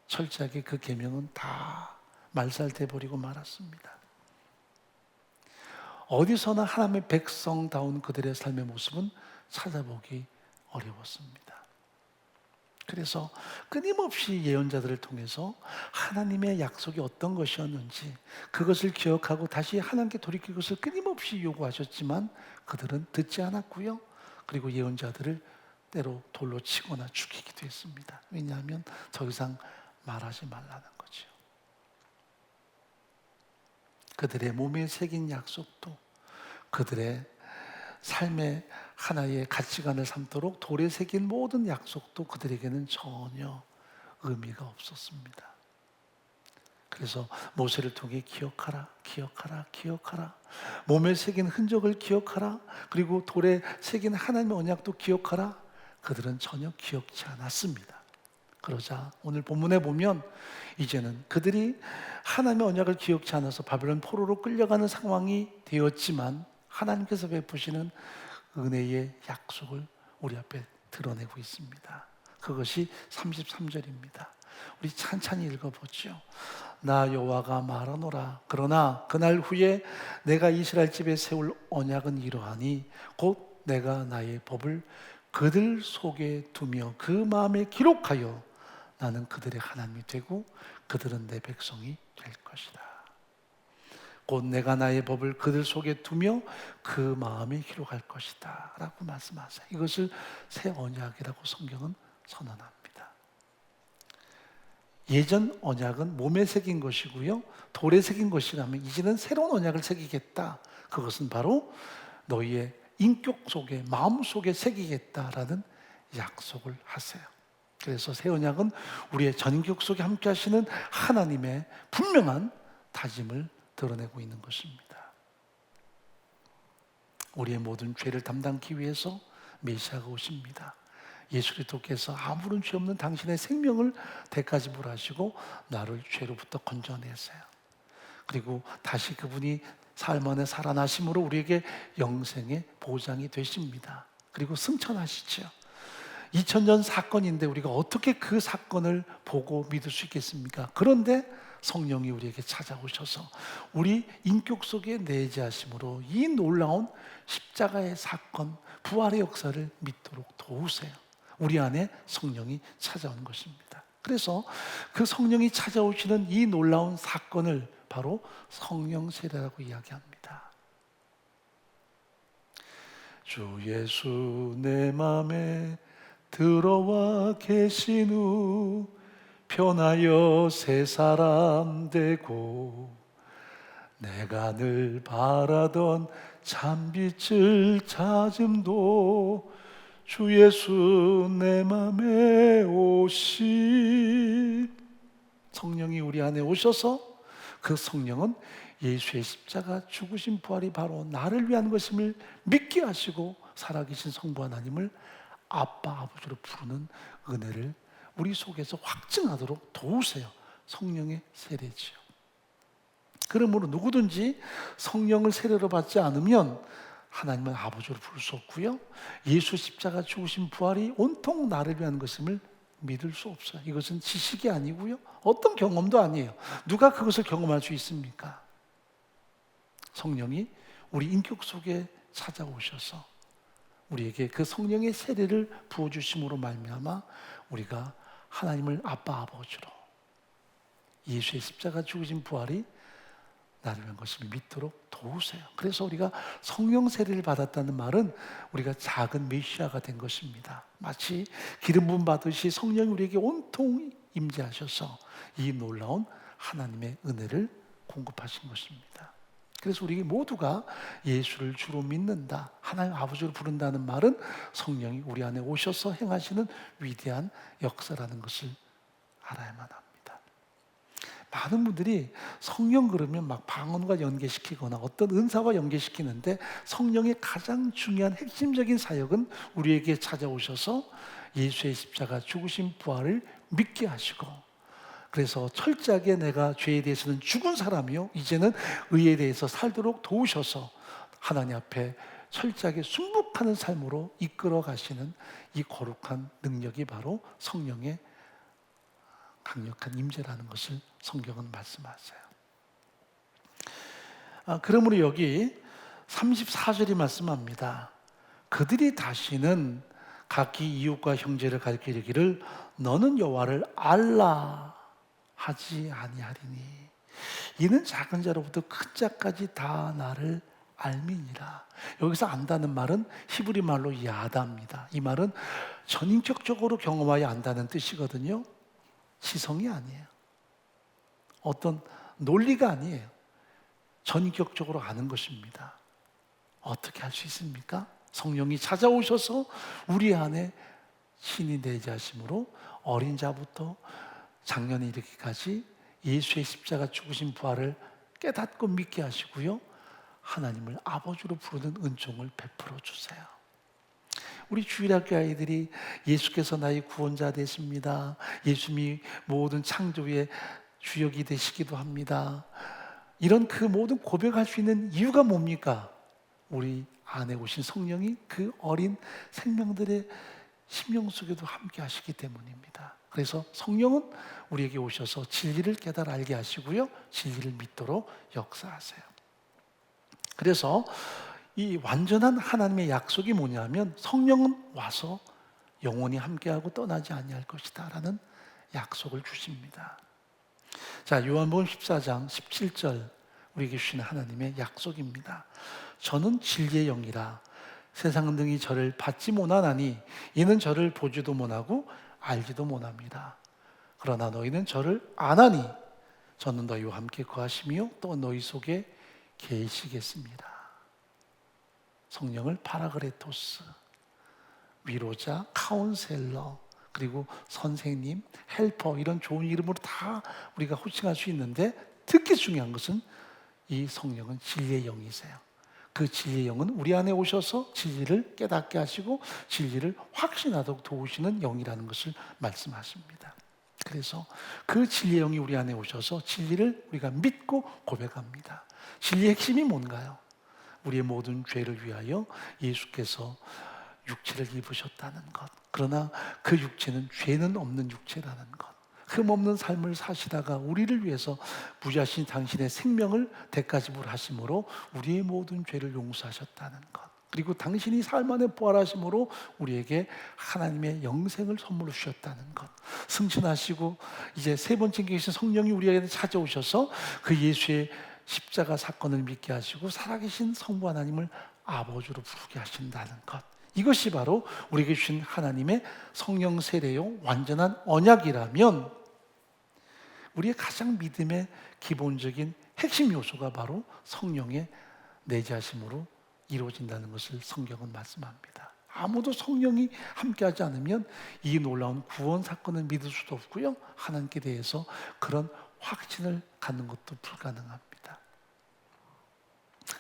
철저하게 그 계명은 다 말살돼 버리고 말았습니다. 어디서나 하나님의 백성다운 그들의 삶의 모습은 찾아보기 어려웠습니다. 그래서 끊임없이 예언자들을 통해서 하나님의 약속이 어떤 것이었는지 그것을 기억하고 다시 하나님께 돌이킬 것을 끊임없이 요구하셨지만 그들은 듣지 않았고요, 그리고 예언자들을 때로 돌로 치거나 죽이기도 했습니다. 왜냐하면 더 이상 말하지 말라는 거죠. 그들의 몸에 새긴 약속도, 그들의 삶의 하나의 가치관을 삼도록 돌에 새긴 모든 약속도 그들에게는 전혀 의미가 없었습니다. 그래서 모세를 통해 기억하라, 기억하라, 기억하라, 몸에 새긴 흔적을 기억하라, 그리고 돌에 새긴 하나님의 언약도 기억하라. 그들은 전혀 기억지 않았습니다. 그러자 오늘 본문에 보면 이제는 그들이 하나님의 언약을 기억지 않아서 바벨론 포로로 끌려가는 상황이 되었지만 하나님께서 베푸시는 은혜의 약속을 우리 앞에 드러내고 있습니다. 그것이 33절입니다. 우리 찬찬히 읽어보죠. 나 여호와가 말하노라. 그러나 그날 후에 내가 이스라엘 집에 세울 언약은 이러하니 곧 내가 나의 법을 그들 속에 두며 그 마음에 기록하여 나는 그들의 하나님이 되고 그들은 내 백성이 될 것이다. 곧 내가 나의 법을 그들 속에 두며 그 마음에 기록할 것이다 라고 말씀하세요. 이것을 새 언약이라고 성경은 선언합니다. 예전 언약은 몸에 새긴 것이고요, 돌에 새긴 것이라면 이제는 새로운 언약을 새기겠다. 그것은 바로 너희의 인격 속에, 마음 속에 새기겠다라는 약속을 하세요. 그래서 새 언약은 우리의 전격 속에 함께 하시는 하나님의 분명한 다짐을 드러내고 있는 것입니다. 우리의 모든 죄를 담당하기 위해서 메시아가 오십니다. 예수 그리스도께서 아무런 죄 없는 당신의 생명을 대가지불하시고 나를 죄로부터 건져내세요. 그리고 다시 그분이 삶 안에 살아나심으로 우리에게 영생의 보장이 되십니다. 그리고 승천하시죠. 2000년 사건인데 우리가 어떻게 그 사건을 보고 믿을 수 있겠습니까? 그런데 성령이 우리에게 찾아오셔서 우리 인격 속에 내재하심으로 이 놀라운 십자가의 사건, 부활의 역사를 믿도록 도우세요. 우리 안에 성령이 찾아오는 것입니다. 그래서 그 성령이 찾아오시는 이 놀라운 사건을 바로 성령 세례라고 이야기합니다. 주 예수 내 맘에 들어와 계신 후 변하여 새 사람 되고 내가 늘 바라던 참빛을 찾음도 주 예수 내 맘에 오시. 성령이 우리 안에 오셔서 그 성령은 예수의 십자가 죽으신 부활이 바로 나를 위한 것임을 믿게 하시고 살아계신 성부 하나님을 아빠 아버지로 부르는 은혜를 우리 속에서 확증하도록 도우세요. 성령의 세례지요. 그러므로 누구든지 성령을 세례로 받지 않으면 하나님은 아버지로 부를 수 없고요, 예수 십자가 죽으신 부활이 온통 나를 위한 것임을 믿을 수 없어요. 이것은 지식이 아니고요, 어떤 경험도 아니에요. 누가 그것을 경험할 수 있습니까? 성령이 우리 인격 속에 찾아오셔서 우리에게 그 성령의 세례를 부어주심으로 말미암아 우리가 하나님을 아빠 아버지로, 예수의 십자가 죽으신 부활이 나를 위한 것을 믿도록 도우세요. 그래서 우리가 성령 세례를 받았다는 말은 우리가 작은 메시아가 된 것입니다. 마치 기름 부음 받으시 성령이 우리에게 온통 임재하셔서 이 놀라운 하나님의 은혜를 공급하신 것입니다. 그래서 우리 모두가 예수를 주로 믿는다, 하나님 아버지로 부른다는 말은 성령이 우리 안에 오셔서 행하시는 위대한 역사라는 것을 알아야만 합니다. 많은 분들이 성령 그러면 막 방언과 연계시키거나 어떤 은사와 연계시키는데, 성령의 가장 중요한 핵심적인 사역은 우리에게 찾아오셔서 예수의 십자가 죽으신 부활을 믿게 하시고, 그래서 철저하게 내가 죄에 대해서는 죽은 사람이요 이제는 의에 대해서 살도록 도우셔서 하나님 앞에 철저하게 순복하는 삶으로 이끌어 가시는 이 거룩한 능력이 바로 성령의 강력한 임재라는 것을 성경은 말씀하세요. 그러므로 여기 34절이 말씀합니다. 그들이 다시는 각기 이웃과 형제를 가리켜 이르기를 너는 여호와를 알라 하지 아니하리니 이는 작은 자로부터 큰 자까지 다 나를 알미니라. 여기서 안다는 말은 히브리 말로 야다입니다. 이 말은 전인격적으로 경험하여 안다는 뜻이거든요. 지성이 아니에요. 어떤 논리가 아니에요. 전인격적으로 아는 것입니다. 어떻게 할 수 있습니까? 성령이 찾아오셔서 우리 안에 신이 내재하심으로 어린 자부터 장년에 이르기까지 예수의 십자가 죽으신 부활을 깨닫고 믿게 하시고요, 하나님을 아버지로 부르는 은총을 베풀어 주세요. 우리 주일학교 아이들이 예수께서 나의 구원자 되십니다, 예수님이 모든 창조의 주역이 되시기도 합니다, 이런 그 모든 고백할 수 있는 이유가 뭡니까? 우리 안에 오신 성령이 그 어린 생명들의 심령 속에도 함께 하시기 때문입니다. 그래서 성령은 우리에게 오셔서 진리를 깨달아 알게 하시고요, 진리를 믿도록 역사하세요. 그래서 이 완전한 하나님의 약속이 뭐냐면 성령은 와서 영원히 함께하고 떠나지 아니할 것이다 라는 약속을 주십니다. 자, 요한복음 14장 17절 우리에게 주시는 하나님의 약속입니다. 저는 진리의 영이라 세상은 능히 저를 받지 못하나니 이는 저를 보지도 못하고 알지도 못합니다. 그러나 너희는 저를 아나니 저는 너희와 함께 거하시며 또 너희 속에 계시겠습니다. 성령을 파라그레토스, 위로자, 카운셀러, 그리고 선생님, 헬퍼, 이런 좋은 이름으로 다 우리가 호칭할 수 있는데 특히 중요한 것은 이 성령은 진리의 영이세요. 그 진리의 영은 우리 안에 오셔서 진리를 깨닫게 하시고 진리를 확신하도록 도우시는 영이라는 것을 말씀하십니다. 그래서 그 진리의 영이 우리 안에 오셔서 진리를 우리가 믿고 고백합니다. 진리의 핵심이 뭔가요? 우리의 모든 죄를 위하여 예수께서 육체를 입으셨다는 것. 그러나 그 육체는 죄는 없는 육체라는 것. 흠없는 삶을 사시다가 우리를 위해서 부자신 당신의 생명을 대가지불 하심으로 우리의 모든 죄를 용서하셨다는 것. 그리고 당신이 삶 안에 부활하심으로 우리에게 하나님의 영생을 선물로 주셨다는 것. 승천하시고 이제 세 번째 계신 성령이 우리에게 찾아오셔서 그 예수의 십자가 사건을 믿게 하시고 살아계신 성부 하나님을 아버지로 부르게 하신다는 것. 이것이 바로 우리에게 주신 하나님의 성령 세례요 완전한 언약이라면 우리의 가장 믿음의 기본적인 핵심 요소가 바로 성령의 내재하심으로 이루어진다는 것을 성경은 말씀합니다. 아무도 성령이 함께하지 않으면 이 놀라운 구원 사건을 믿을 수도 없고요, 하나님께 대해서 그런 확신을 갖는 것도 불가능합니다.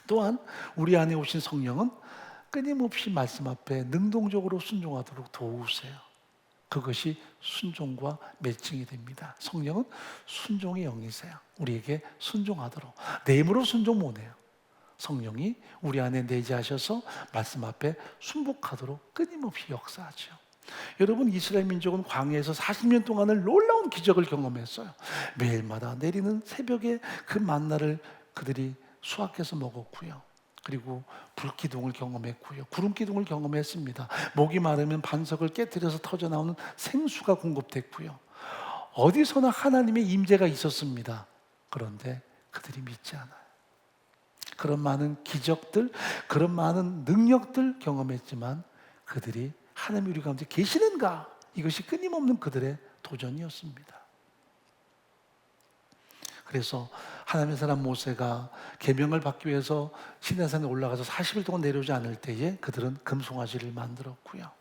또한 우리 안에 오신 성령은 끊임없이 말씀 앞에 능동적으로 순종하도록 도우세요. 그것이 순종과 매칭이 됩니다. 성령은 순종의 영이세요. 우리에게 순종하도록. 내 힘으로 순종 못해요. 성령이 우리 안에 내재하셔서 말씀 앞에 순복하도록 끊임없이 역사하죠. 여러분, 이스라엘 민족은 광야에서 40년 동안을 놀라운 기적을 경험했어요. 매일마다 내리는 새벽에 그 만나를 그들이 수확해서 먹었고요, 그리고 불기둥을 경험했고요, 구름기둥을 경험했습니다. 목이 마르면 반석을 깨뜨려서 터져나오는 생수가 공급됐고요, 어디서나 하나님의 임재가 있었습니다. 그런데 그들이 믿지 않아요. 그런 많은 기적들, 그런 많은 능력들 경험했지만 그들이 하나님이 우리 가운데 계시는가? 이것이 끊임없는 그들의 도전이었습니다. 그래서 하나님의 사람 모세가 계명을 받기 위해서 시내산에 올라가서 40일 동안 내려오지 않을 때에 그들은 금송아지를 만들었고요,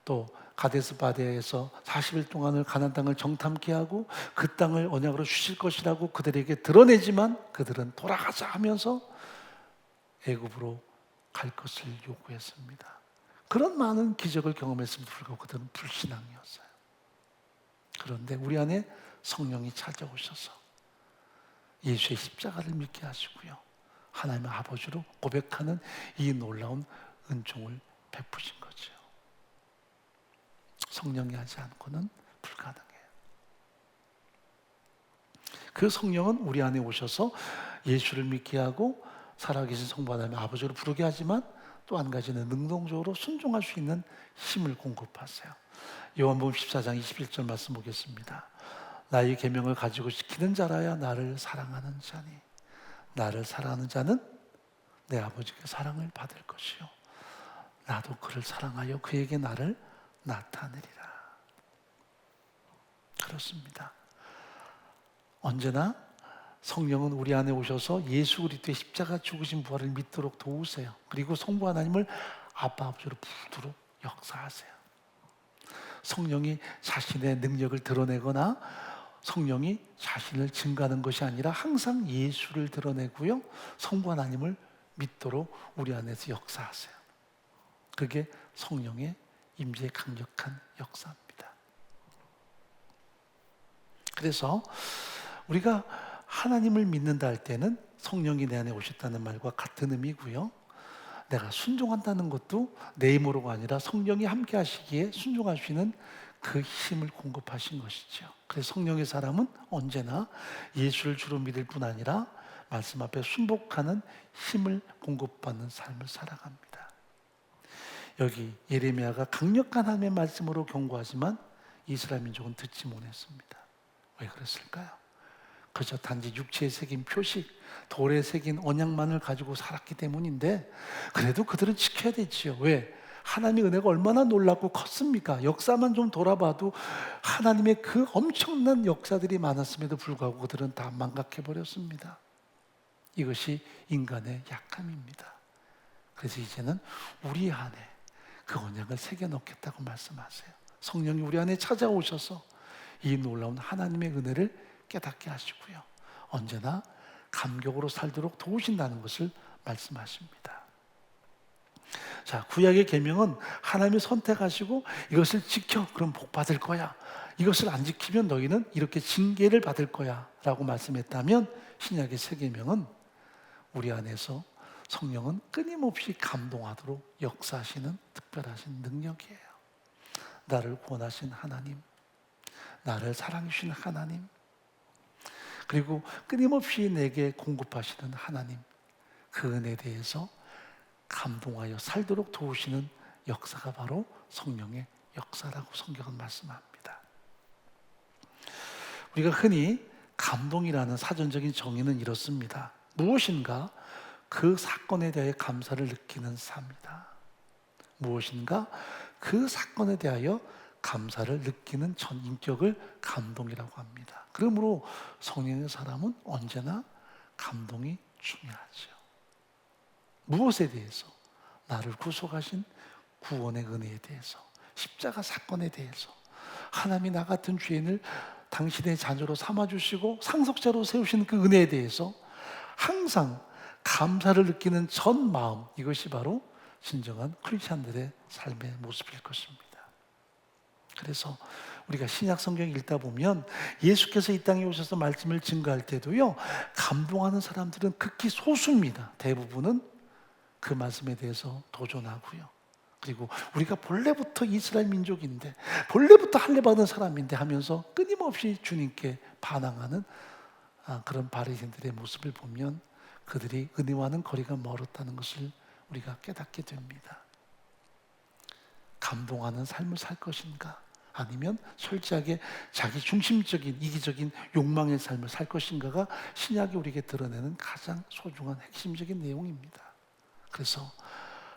또 가데스 바네아에서 40일 동안을 가나안 땅을 정탐케 하고 그 땅을 언약으로 주실 것이라고 그들에게 드러내지만 그들은 돌아가자 하면서 애굽으로 갈 것을 요구했습니다. 그런 많은 기적을 경험했음에도 불구하고 그들은 불신앙이었어요. 그런데 우리 안에 성령이 찾아오셔서 예수의 십자가를 믿게 하시고요, 하나님의 아버지로 고백하는 이 놀라운 은총을 베푸신 거죠. 성령이 하지 않고는 불가능해요. 그 성령은 우리 안에 오셔서 예수를 믿게 하고 살아계신 성부 하나님의 아버지로 부르게 하지만 또 한 가지는 능동적으로 순종할 수 있는 힘을 공급하세요. 요한복음 14장 21절 말씀 보겠습니다. 나의 계명을 가지고 지키는 자라야 나를 사랑하는 자니 나를 사랑하는 자는 내 아버지께 사랑을 받을 것이요 나도 그를 사랑하여 그에게 나를 나타내리라. 그렇습니다. 언제나 성령은 우리 안에 오셔서 예수 그리스도의 십자가 죽으신 부활을 믿도록 도우세요. 그리고 성부 하나님을 아빠 아버지로 부르도록 역사하세요. 성령이 자신의 능력을 드러내거나 성령이 자신을 증가하는 것이 아니라 항상 예수를 드러내고요, 성부 하나님을 믿도록 우리 안에서 역사하세요. 그게 성령의 임재의 강력한 역사입니다. 그래서 우리가 하나님을 믿는다 할 때는 성령이 내 안에 오셨다는 말과 같은 의미고요, 내가 순종한다는 것도 내 힘으로가 아니라 성령이 함께 하시기에 순종할 수 있는 그 힘을 공급하신 것이죠. 그래서 성령의 사람은 언제나 예수를 주로 믿을 뿐 아니라 말씀 앞에 순복하는 힘을 공급받는 삶을 살아갑니다. 여기 예레미야가 강력한 하나님의 말씀으로 경고하지만 이스라엘 민족은 듣지 못했습니다. 왜 그랬을까요? 그저 단지 육체에 새긴 표식, 돌에 새긴 언약만을 가지고 살았기 때문인데 그래도 그들은 지켜야 되지요. 왜? 하나님의 은혜가 얼마나 놀랍고 컸습니까? 역사만 좀 돌아봐도 하나님의 그 엄청난 역사들이 많았음에도 불구하고 그들은 다 망각해버렸습니다. 이것이 인간의 약함입니다. 그래서 이제는 우리 안에 그 언약을 새겨넣겠다고 말씀하세요. 성령이 우리 안에 찾아오셔서 이 놀라운 하나님의 은혜를 깨닫게 하시고요, 언제나 감격으로 살도록 도우신다는 것을 말씀하십니다. 자, 구약의 계명은 하나님이 선택하시고 이것을 지켜 그럼 복 받을 거야, 이것을 안 지키면 너희는 이렇게 징계를 받을 거야 라고 말씀했다면, 신약의 새 계명은 우리 안에서 성령은 끊임없이 감동하도록 역사하시는 특별하신 능력이에요. 나를 구원하신 하나님, 나를 사랑해 주신 하나님, 그리고 끊임없이 내게 공급하시는 하나님, 그 은혜에 대해서 감동하여 살도록 도우시는 역사가 바로 성령의 역사라고 성경은 말씀합니다. 우리가 흔히 감동이라는 사전적인 정의는 이렇습니다. 무엇인가 그 사건에 대해 감사를 느끼는 삶이다. 무엇인가 그 사건에 대하여 감사를 느끼는 전 인격을 감동이라고 합니다. 그러므로 성령의 사람은 언제나 감동이 중요하죠. 무엇에 대해서? 나를 구속하신 구원의 은혜에 대해서, 십자가 사건에 대해서, 하나님이 나 같은 죄인을 당신의 자녀로 삼아주시고 상속자로 세우신 그 은혜에 대해서 항상 감사를 느끼는 전 마음, 이것이 바로 진정한 크리스찬들의 삶의 모습일 것입니다. 그래서 우리가 신약 성경 읽다 보면 예수께서 이 땅에 오셔서 말씀을 증거할 때도요, 감동하는 사람들은 극히 소수입니다. 대부분은 그 말씀에 대해서 도전하고요, 그리고 우리가 본래부터 이스라엘 민족인데 본래부터 할례 받은 사람인데 하면서 끊임없이 주님께 반항하는 그런 바리새인들의 모습을 보면 그들이 은혜와는 거리가 멀었다는 것을 우리가 깨닫게 됩니다. 감동하는 삶을 살 것인가, 아니면 철저하게 자기 중심적인 이기적인 욕망의 삶을 살 것인가가 신약이 우리에게 드러내는 가장 소중한 핵심적인 내용입니다. 그래서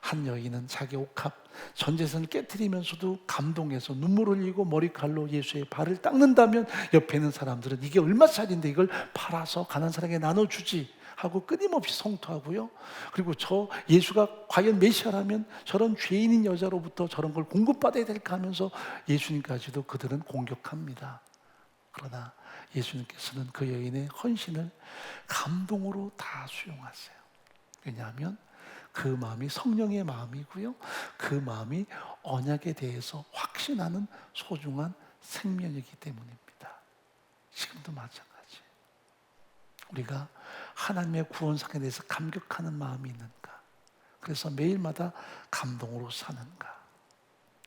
한 여인은 자기 옥합 전 재산을 깨트리면서도 감동해서 눈물 흘리고 머리칼로 예수의 발을 닦는다면 옆에 있는 사람들은 이게 얼마짜리인데 이걸 팔아서 가난한 사람에게 나눠주지 하고 끊임없이 성토하고요, 그리고 저 예수가 과연 메시아라면 저런 죄인인 여자로부터 저런 걸 공급받아야 될까 하면서 예수님까지도 그들은 공격합니다. 그러나 예수님께서는 그 여인의 헌신을 감동으로 다 수용하세요. 왜냐하면 그 마음이 성령의 마음이고요, 그 마음이 언약에 대해서 확신하는 소중한 생명이기 때문입니다. 지금도 마찬가지. 우리가 하나님의 구원사에 대해서 감격하는 마음이 있는가? 그래서 매일마다 감동으로 사는가?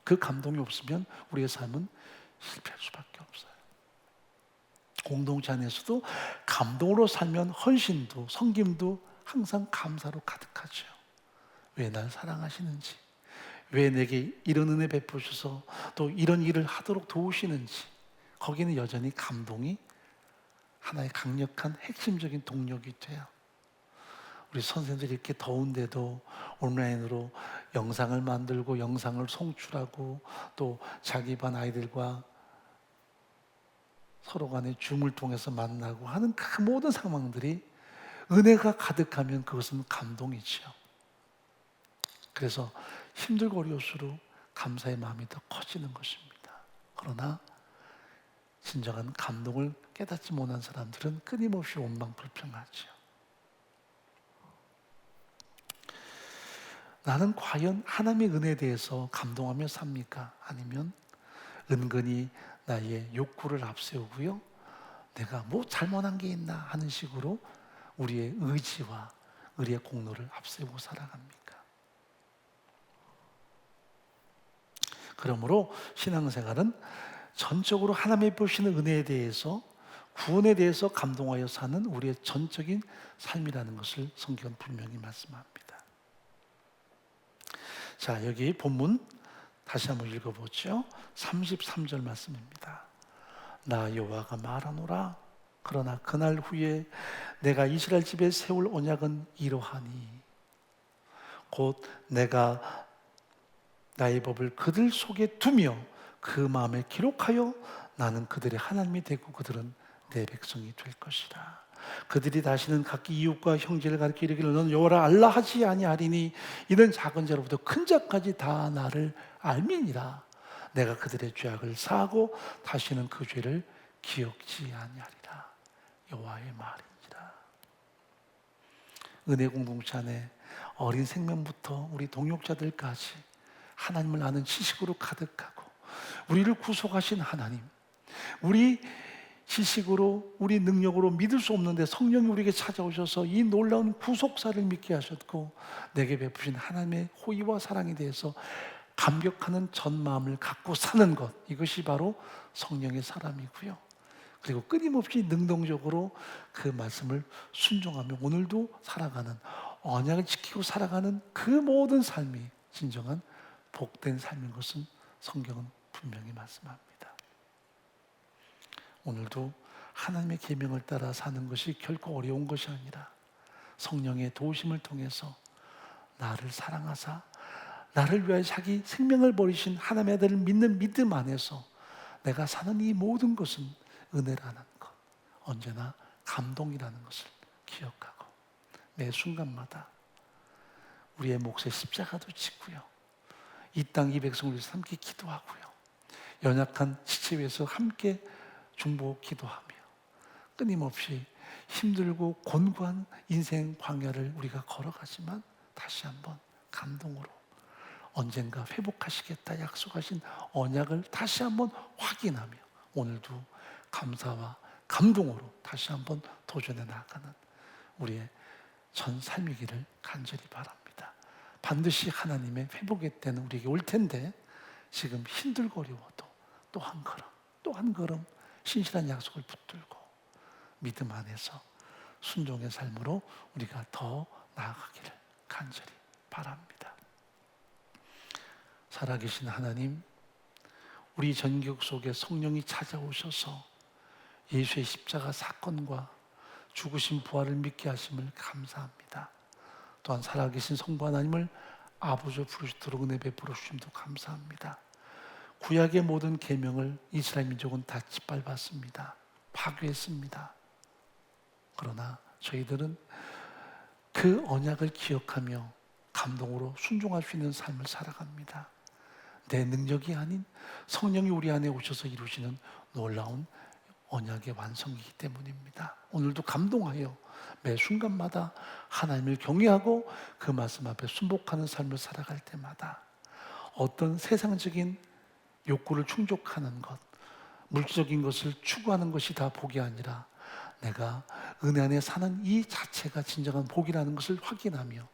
그 감동이 없으면 우리의 삶은 실패할 수밖에 없어요. 공동체 안에서도 감동으로 살면 헌신도 섬김도 항상 감사로 가득하죠. 왜 날 사랑하시는지, 왜 내게 이런 은혜 베푸셔서 또 이런 일을 하도록 도우시는지, 거기는 여전히 감동이 하나의 강력한 핵심적인 동력이 돼요. 우리 선생님들이 이렇게 더운데도 온라인으로 영상을 만들고 영상을 송출하고 또 자기 반 아이들과 서로 간에 줌을 통해서 만나고 하는 그 모든 상황들이 은혜가 가득하면 그것은 감동이지요. 그래서 힘들고 어려울수록 감사의 마음이 더 커지는 것입니다. 그러나 진정한 감동을 깨닫지 못한 사람들은 끊임없이 원망불평하지요. 나는 과연 하나님의 은혜에 대해서 감동하며 삽니까? 아니면 은근히 나의 욕구를 앞세우고요, 내가 뭐 잘못한 게 있나 하는 식으로 우리의 의지와 우리의 공로를 앞세우고 살아갑니까? 그러므로 신앙생활은 전적으로 하나님의 보시는 은혜에 대해서, 구원에 대해서 감동하여 사는 우리의 전적인 삶이라는 것을 성경은 분명히 말씀합니다. 자, 여기 본문 다시 한번 읽어보죠. 33절 말씀입니다. 나 여호와가 말하노라. 그러나 그날 후에 내가 이스라엘 집에 세울 언약은 이러하니 곧 내가 나의 법을 그들 속에 두며 그 마음에 기록하여 나는 그들의 하나님이 되고 그들은 내 백성이 될 것이라. 그들이 다시는 각기 이웃과 형제를 가리켜 이르기를 너는 여호와라 알라 하지 아니하리니 이는 작은 자로부터 큰 자까지 다 나를 알미니라. 내가 그들의 죄악을 사하고 다시는 그 죄를 기억지 아니하리라. 여호와의 말이니라. 은혜 공동체 안에 어린 생명부터 우리 동역자들까지 하나님을 아는 지식으로 가득하고 우리를 구속하신 하나님, 우리 지식으로 우리 능력으로 믿을 수 없는데 성령이 우리에게 찾아오셔서 이 놀라운 구속사를 믿게 하셨고 내게 베푸신 하나님의 호의와 사랑에 대해서 감격하는 전 마음을 갖고 사는 것, 이것이 바로 성령의 사람이고요. 그리고 끊임없이 능동적으로 그 말씀을 순종하며 오늘도 살아가는, 언약을 지키고 살아가는 그 모든 삶이 진정한 복된 삶인 것은 성경은 분명히 말씀합니다. 오늘도 하나님의 계명을 따라 사는 것이 결코 어려운 것이 아니라 성령의 도우심을 통해서 나를 사랑하사 나를 위하여 자기 생명을 버리신 하나님의 아들을 믿는 믿음 안에서 내가 사는 이 모든 것은 은혜라는 것, 언제나 감동이라는 것을 기억하고 매 순간마다 우리의 몫에 십자가도 짓고요, 이 땅 이 백성을 위해서 함께 기도하고요, 연약한 지체 위해서 함께 중보 기도하며 끊임없이 힘들고 곤고한 인생 광야를 우리가 걸어가지만 다시 한번 감동으로 언젠가 회복하시겠다 약속하신 언약을 다시 한번 확인하며 오늘도 감사와 감동으로 다시 한번 도전해 나가는 우리의 전 삶이기를 간절히 바랍니다. 반드시 하나님의 회복의 때는 우리에게 올 텐데 지금 힘들고 어려워도 또 한 걸음 또 한 걸음 신실한 약속을 붙들고 믿음 안에서 순종의 삶으로 우리가 더 나아가기를 간절히 바랍니다. 살아계신 하나님, 우리 전격 속에 성령이 찾아오셔서 예수의 십자가 사건과 죽으신 부활을 믿게 하심을 감사합니다. 또한 살아계신 성부 하나님을 아버지로 부르시도록 은혜 베풀어 주심도 감사합니다. 구약의 모든 계명을 이스라엘 민족은 다 짓밟았습니다. 파괴했습니다. 그러나 저희들은 그 언약을 기억하며 감동으로 순종할 수 있는 삶을 살아갑니다. 내 능력이 아닌 성령이 우리 안에 오셔서 이루시는 놀라운 언약의 완성이기 때문입니다. 오늘도 감동하여 매 순간마다 하나님을 경외하고 그 말씀 앞에 순복하는 삶을 살아갈 때마다 어떤 세상적인 욕구를 충족하는 것, 물질적인 것을 추구하는 것이 다 복이 아니라 내가 은혜 안에 사는 이 자체가 진정한 복이라는 것을 확인하며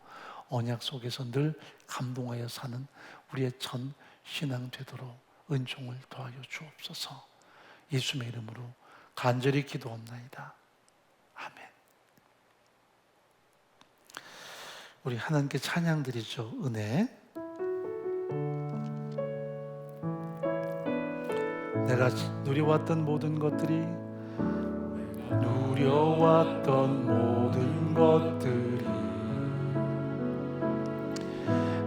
언약 속에서 늘 감동하여 사는 우리의 전 신앙 되도록 은총을 더하여 주옵소서. 예수의 이름으로 간절히 기도합나이다. 아멘. 우리 하나님께 찬양 드리죠. 은혜. 내가 누려왔던 모든 것들이 누려왔던 모든 것들이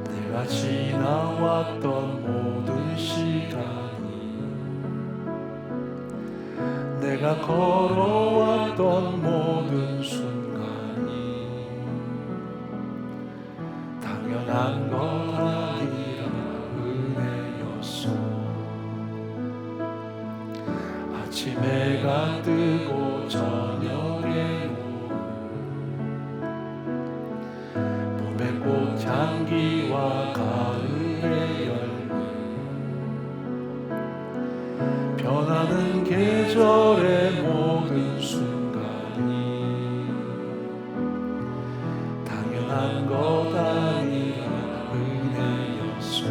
내가 지나왔던 모든 시간이 내가 걸어왔던 모든 순간이 당연한 것 아니라 은혜였소. 아침에 해가 뜨고 저녁에 노을 봄의 꽃향기와 가을의 열매 변하는 계절의 모든 순간이 당연한 것 아니라 은혜였소.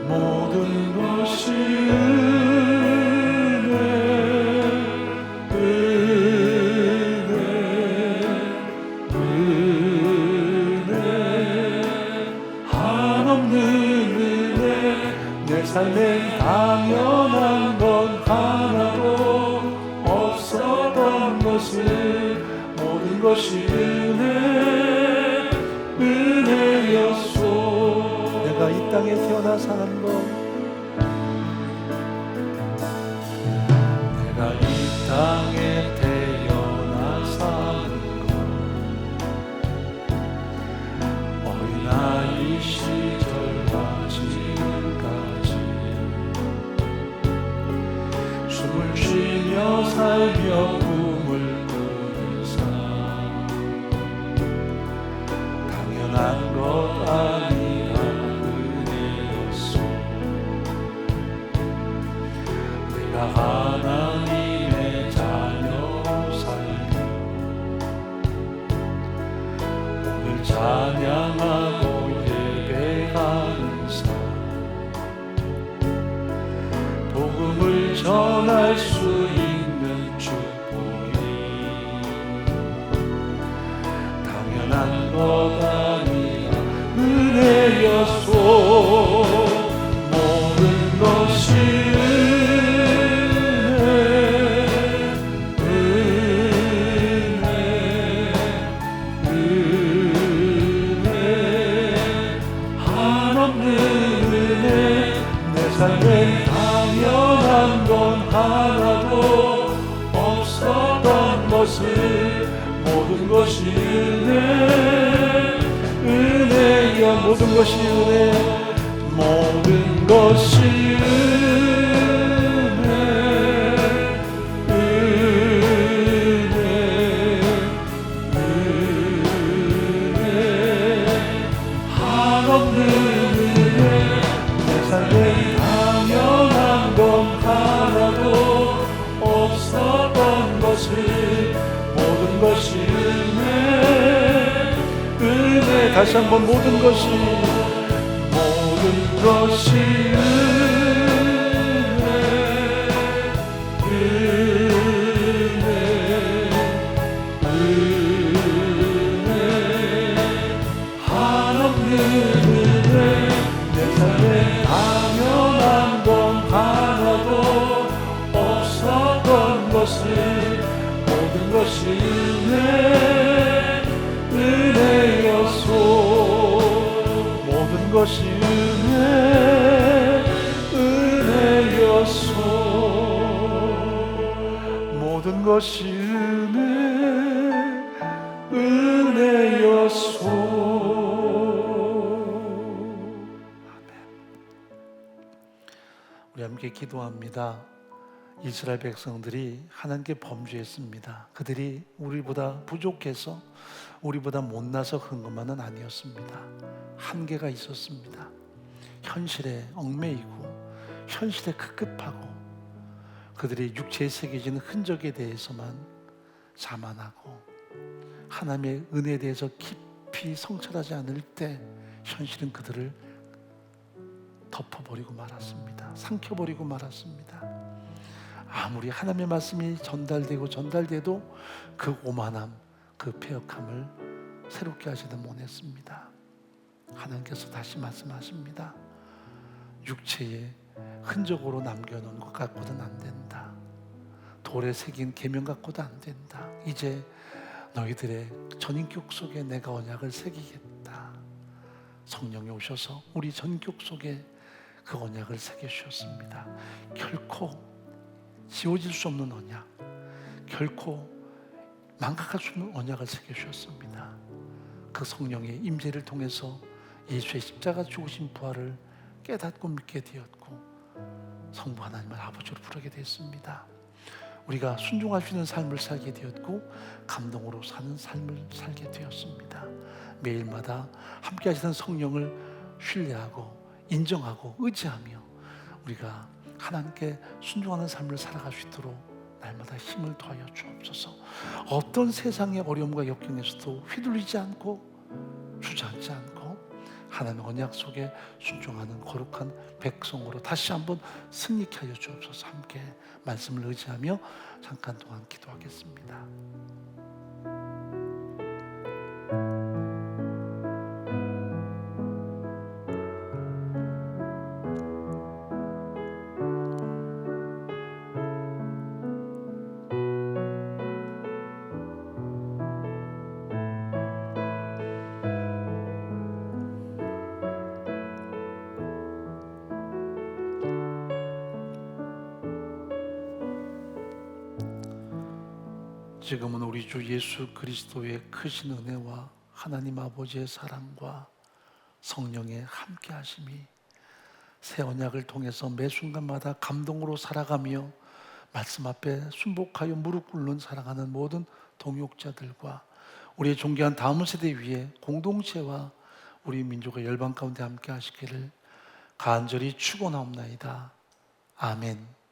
모든 것이 삶엔 당연한 건 하나도 없었던 것을 모든 것이 은혜였소. 내가 이 땅에 태어나 사는 것 내가 이 땅에 태어나 사는 것 어린아이 시절과 지금까지 숨을 쉬며 살며 꿈을 꾸는 삶 당연한 것 아니라 은혜였소. 내가 하나님의 자녀로 살며 오늘 찬양하고 예배하는 삶 복음을 전할 수 있는 축복이 당연한 것 아니라 은혜였소. 모든 것이 은혜 한없는 은혜 내 삶에 당연한 건 하나도 없었던 것을 모든 것이 은혜여 모든 것이 은혜 모든 것이 은혜 한없는 은혜 내 삶에 당연한 건 하나도 없었던 것을 모든 것이 은혜 다시 한번 모든 것이 은혜 한없는 은혜 내 삶에 당연한 건 하나도 없었던 것을 모든 것이 은혜였소. 모든 것이 은혜였소. 모든 것이 은혜였소. 우리 함께 기도합니다. 이스라엘 백성들이 하나님께 범죄했습니다. 그들이 우리보다 부족해서 우리보다 못나서 그런 것만은 아니었습니다. 한계가 있었습니다. 현실에 얽매이고 현실에 급급하고 그들의 육체에 새겨진 흔적에 대해서만 자만하고 하나님의 은혜에 대해서 깊이 성찰하지 않을 때 현실은 그들을 덮어버리고 말았습니다. 삼켜버리고 말았습니다. 아무리 하나님의 말씀이 전달돼도 그 오만함, 그 패역함을 새롭게 하지는 못했습니다. 하나님께서 다시 말씀하십니다. 육체에 흔적으로 남겨놓은 것 갖고는 안 된다. 돌에 새긴 계명 갖고도 안 된다. 이제 너희들의 전인격 속에 내가 언약을 새기겠다. 성령이 오셔서 우리 전인격 속에 그 언약을 새겨주셨습니다. 결코 지워질 수 없는 언약, 결코 망각할 수 없는 언약을 새겨주셨습니다. 그 성령의 임재를 통해서 예수의 십자가 죽으신 부활을 깨닫고 믿게 되었고 성부 하나님을 아버지로 부르게 됐습니다. 우리가 순종할 수 있는 삶을 살게 되었고 감동으로 사는 삶을 살게 되었습니다. 매일마다 함께 하시는 성령을 신뢰하고 인정하고 의지하며 우리가 하나님께 순종하는 삶을 살아갈 수 있도록 날마다 힘을 더하여 주옵소서. 어떤 세상의 어려움과 역경에서도 휘둘리지 않고 주저앉지 않고 하나님의 언약 속에 순종하는 거룩한 백성으로 다시 한번 승리케 하여 주옵소서. 함께 말씀을 의지하며 잠깐 동안 기도하겠습니다. 지금은 우리 주 예수 그리스도의 크신 은혜와 하나님 아버지의 사랑과 성령의 함께 하심이 새 언약을 통해서 매 순간마다 감동으로 살아가며 말씀 앞에 순복하여 무릎 꿇는 사랑하는 모든 동역자들과 우리의 존귀한 다음 세대 위에 공동체와 우리 민족의 열방 가운데 함께 하시기를 간절히 축원하옵나이다. 아멘.